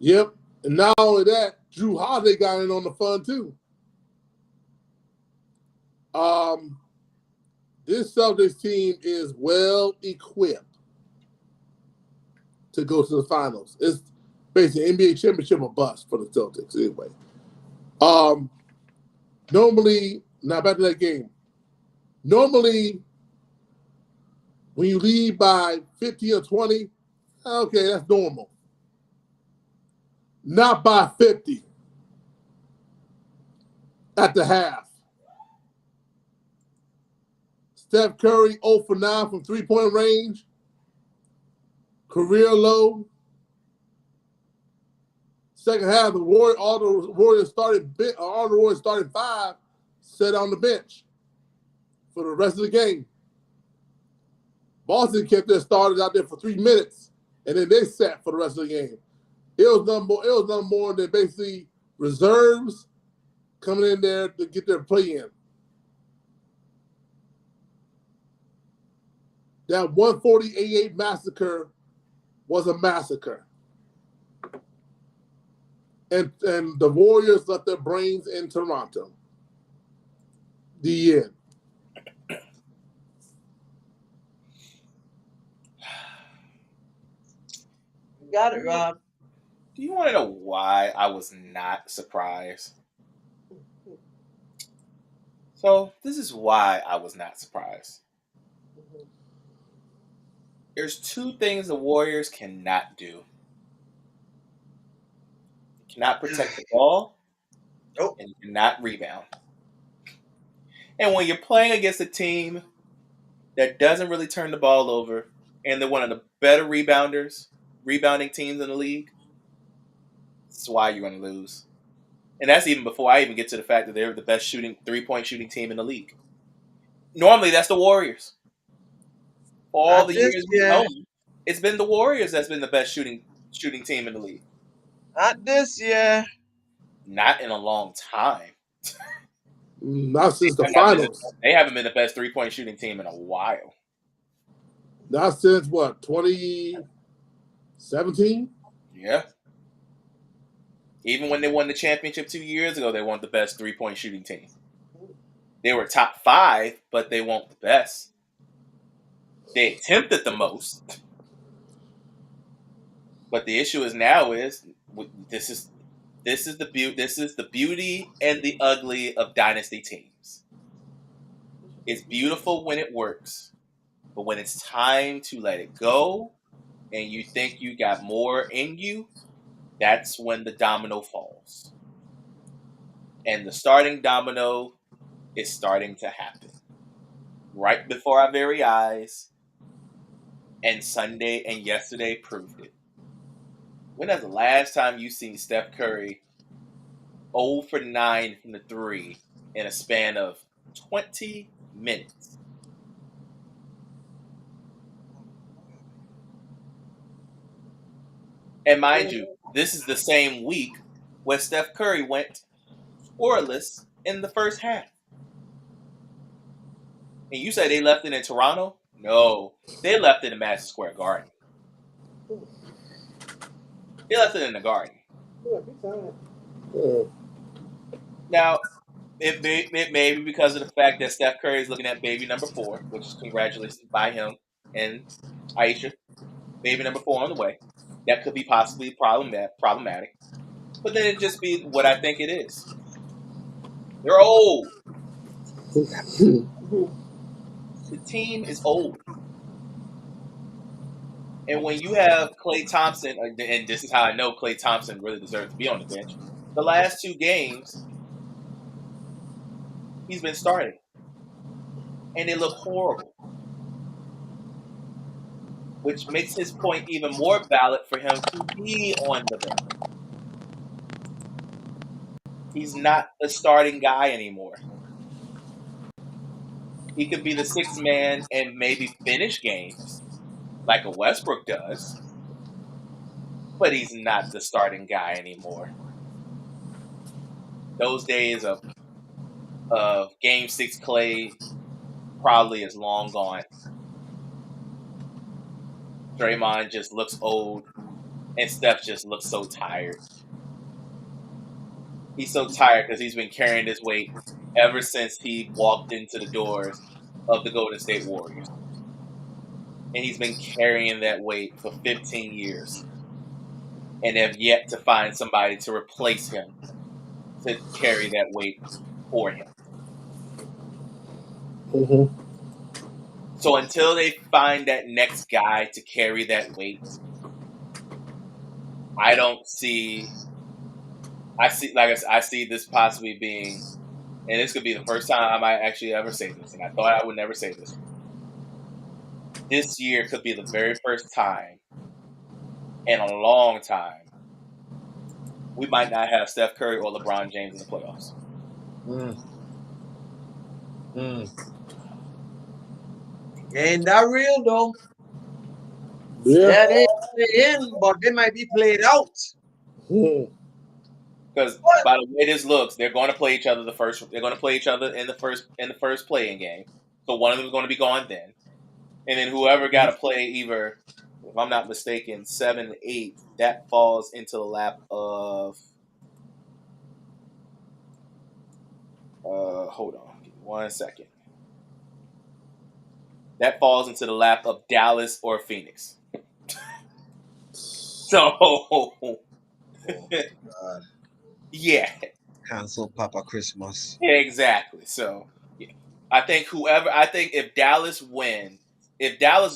Yep. And not only that, Drew Holiday got in on the fun too. This Celtics team is well equipped to go to the finals. It's basically NBA championship or bust for the Celtics anyway. Normally, now back to that game. Normally, when you lead by 50 or 20, okay, that's normal. Not by 50 at the half. Steph Curry 0 for 9 from three-point range. Career low. Second half, all the Warriors started 5, sat on the bench for the rest of the game. Boston kept their starters out there for 3 minutes, and then they sat for the rest of the game. It was nothing more than basically reserves coming in there to get their play in. That 140-88 massacre was a massacre. And the Warriors left their brains in Toronto. The end. You got it, Rob. Do you want to know why I was not surprised? So this is why I was not surprised. There's 2 things the Warriors cannot do. They cannot protect the ball, and you cannot rebound. And when you're playing against a team that doesn't really turn the ball over, and they're one of the better rebounding teams in the league, that's why you're going to lose. And that's even before I even get to the fact that they're the best 3-point shooting team in the league. Normally, that's the Warriors. All the years we've known, it's been the Warriors that's been the best shooting team in the league. Not this year. Not in a long time. Not since the finals. They haven't been the best 3-point shooting team in a while. Not since what, 2017? Yeah. Even when they won the championship 2 years ago, they weren't the best 3-point shooting team. They were top 5, but they weren't the best. They attempted the most. But the issue is now is this is the beauty and the ugly of dynasty teams. It's beautiful when it works, but when it's time to let it go and you think you got more in you, that's when the domino falls. And the starting domino is starting to happen right before our very eyes. And Sunday and yesterday proved it. When was the last time you seen Steph Curry 0 for 9 from the 3 in a span of 20 minutes? And mind you, this is the same week where Steph Curry went scoreless in the first half. And you say they left it in Toronto? No, they left it in Madison Square Garden. They left it in the Garden. Now, it may be because of the fact that Steph Curry is looking at baby number 4, which is congratulations by him and Aisha. Baby number 4 on the way. That could be possibly problematic. But then it just be what I think it is. They're old. The team is old. And when you have Klay Thompson, and this is how I know Klay Thompson really deserves to be on the bench, the last 2 games, he's been starting. And they look horrible. Which makes his point even more valid for him to be on the bench. He's not a starting guy anymore. He could be the 6th man and maybe finish games like a Westbrook does, but he's not the starting guy anymore. Those days of Game 6 Klay probably is long gone. Draymond just looks old, and Steph just looks so tired. He's so tired because he's been carrying this weight ever since he walked into the doors of the Golden State Warriors. And he's been carrying that weight for 15 years and have yet to find somebody to replace him to carry that weight for him. Mm-hmm. So until they find that next guy to carry that weight, I see this possibly being, and this could be the first time I might actually ever say this, and I thought I would never say this. This year could be the very first time in a long time we might not have Steph Curry or LeBron James in the playoffs. Ain't that real though? Yeah. That ain't in, but they might be played out. Because by the way this looks, they're going to play each other They're going to play each other in the first playing game. So one of them is going to be gone then, and then whoever got to play either, if I'm not mistaken, 7 and 8, that falls into the lap of. Hold on, give me 1 second. That falls into the lap of Dallas or Phoenix. So, Oh, God. yeah. Cancel Papa Christmas. Yeah, exactly. So, yeah. I think if Dallas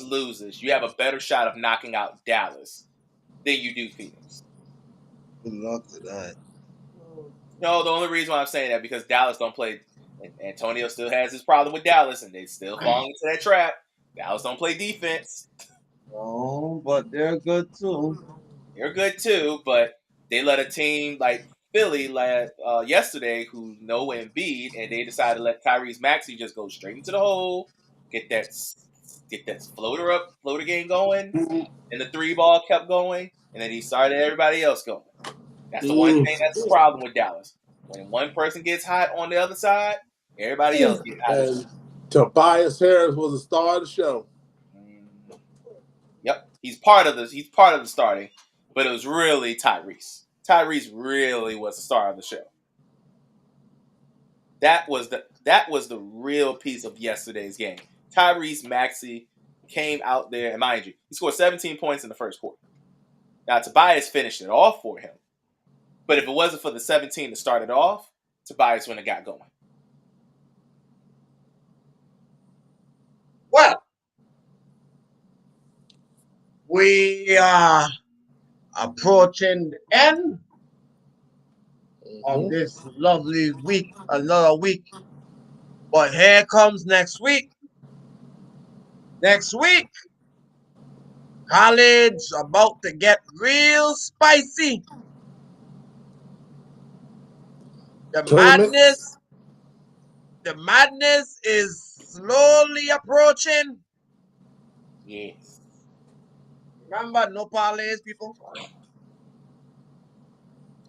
loses, you have a better shot of knocking out Dallas than you do Phoenix. Good luck to that. No, the only reason why I'm saying that because Dallas don't play. Antonio still has his problem with Dallas, and they still fall into that trap. Dallas don't play defense. Oh, but they're good too. They're good too, but they let a team like Philly yesterday who know Embiid, and they decided to let Tyrese Maxey just go straight into the hole, get that floater game going, and the 3 ball kept going, and then he started everybody else going. That's the one thing that's the problem with Dallas. When one person gets hot on the other side, Everybody else get out of And Tobias Harris was the star of the show. Yep, he's part of the starting, but it was really Tyrese. Tyrese really was the star of the show. That was the real piece of yesterday's game. Tyrese Maxey came out there, and mind you, he scored 17 points in the first quarter. Now Tobias finished it off for him, but if it wasn't for the 17 to start it off, Tobias wouldn't have got going. Well, we are approaching the end of this lovely week, another week. But here comes next week. Next week, college about to get real spicy. The madness is slowly approaching. Yes. Remember, no parlays, people.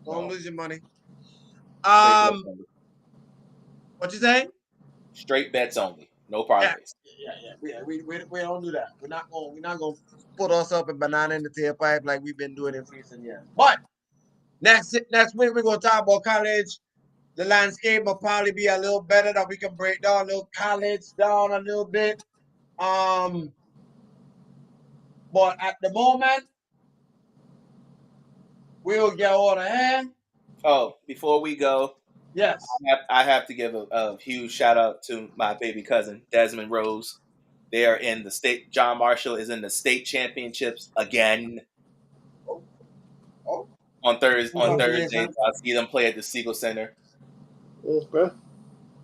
Don't lose your money. What you say? Straight bets only. No parlays. Yeah. We don't do that. We're not gonna put us up a banana in the tailpipe like we've been doing in recent years. But next week we're gonna talk about college. The landscape will probably be a little better, that we can break down a little college down a little bit. But at the moment, we'll get all the hand. Oh, before we go, yes, I have to give a huge shout out to my baby cousin, Desmond Rose. They are in the state. John Marshall is in the state championships again. On Thursdays, I'll see them play at the Siegel Center. Okay.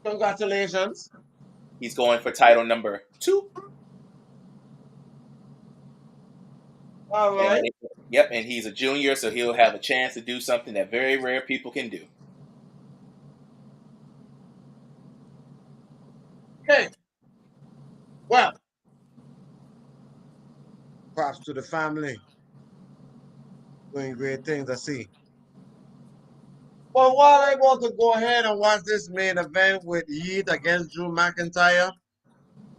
Congratulations. He's going for title number 2. All right. And he's a junior, so he'll have a chance to do something that very rare people can do. Okay. Well, props to the family. Doing great things, I see. Well, while I want to go ahead and watch this main event with Yeet against Drew McIntyre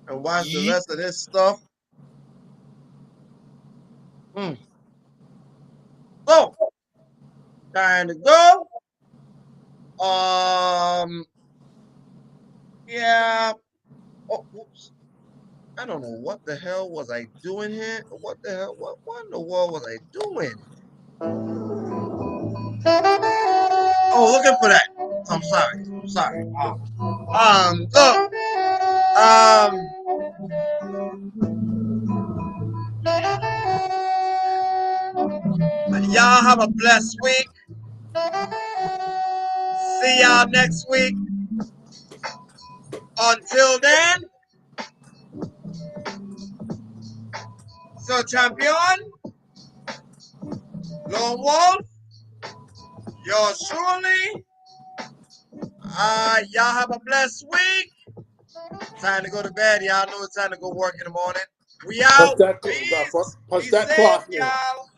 and watch the rest of this stuff. So, time to go. Yeah. Oh, whoops. I don't know what the hell was I doing here. What in the world was I doing? Oh, looking for that. I'm sorry. Y'all have a blessed week. See y'all next week. Until then, so champion, Lone Wolf, yours truly. Y'all have a blessed week. Time to go to bed. Y'all know it's time to go work in the morning. We out. Punch that clock, Y'all.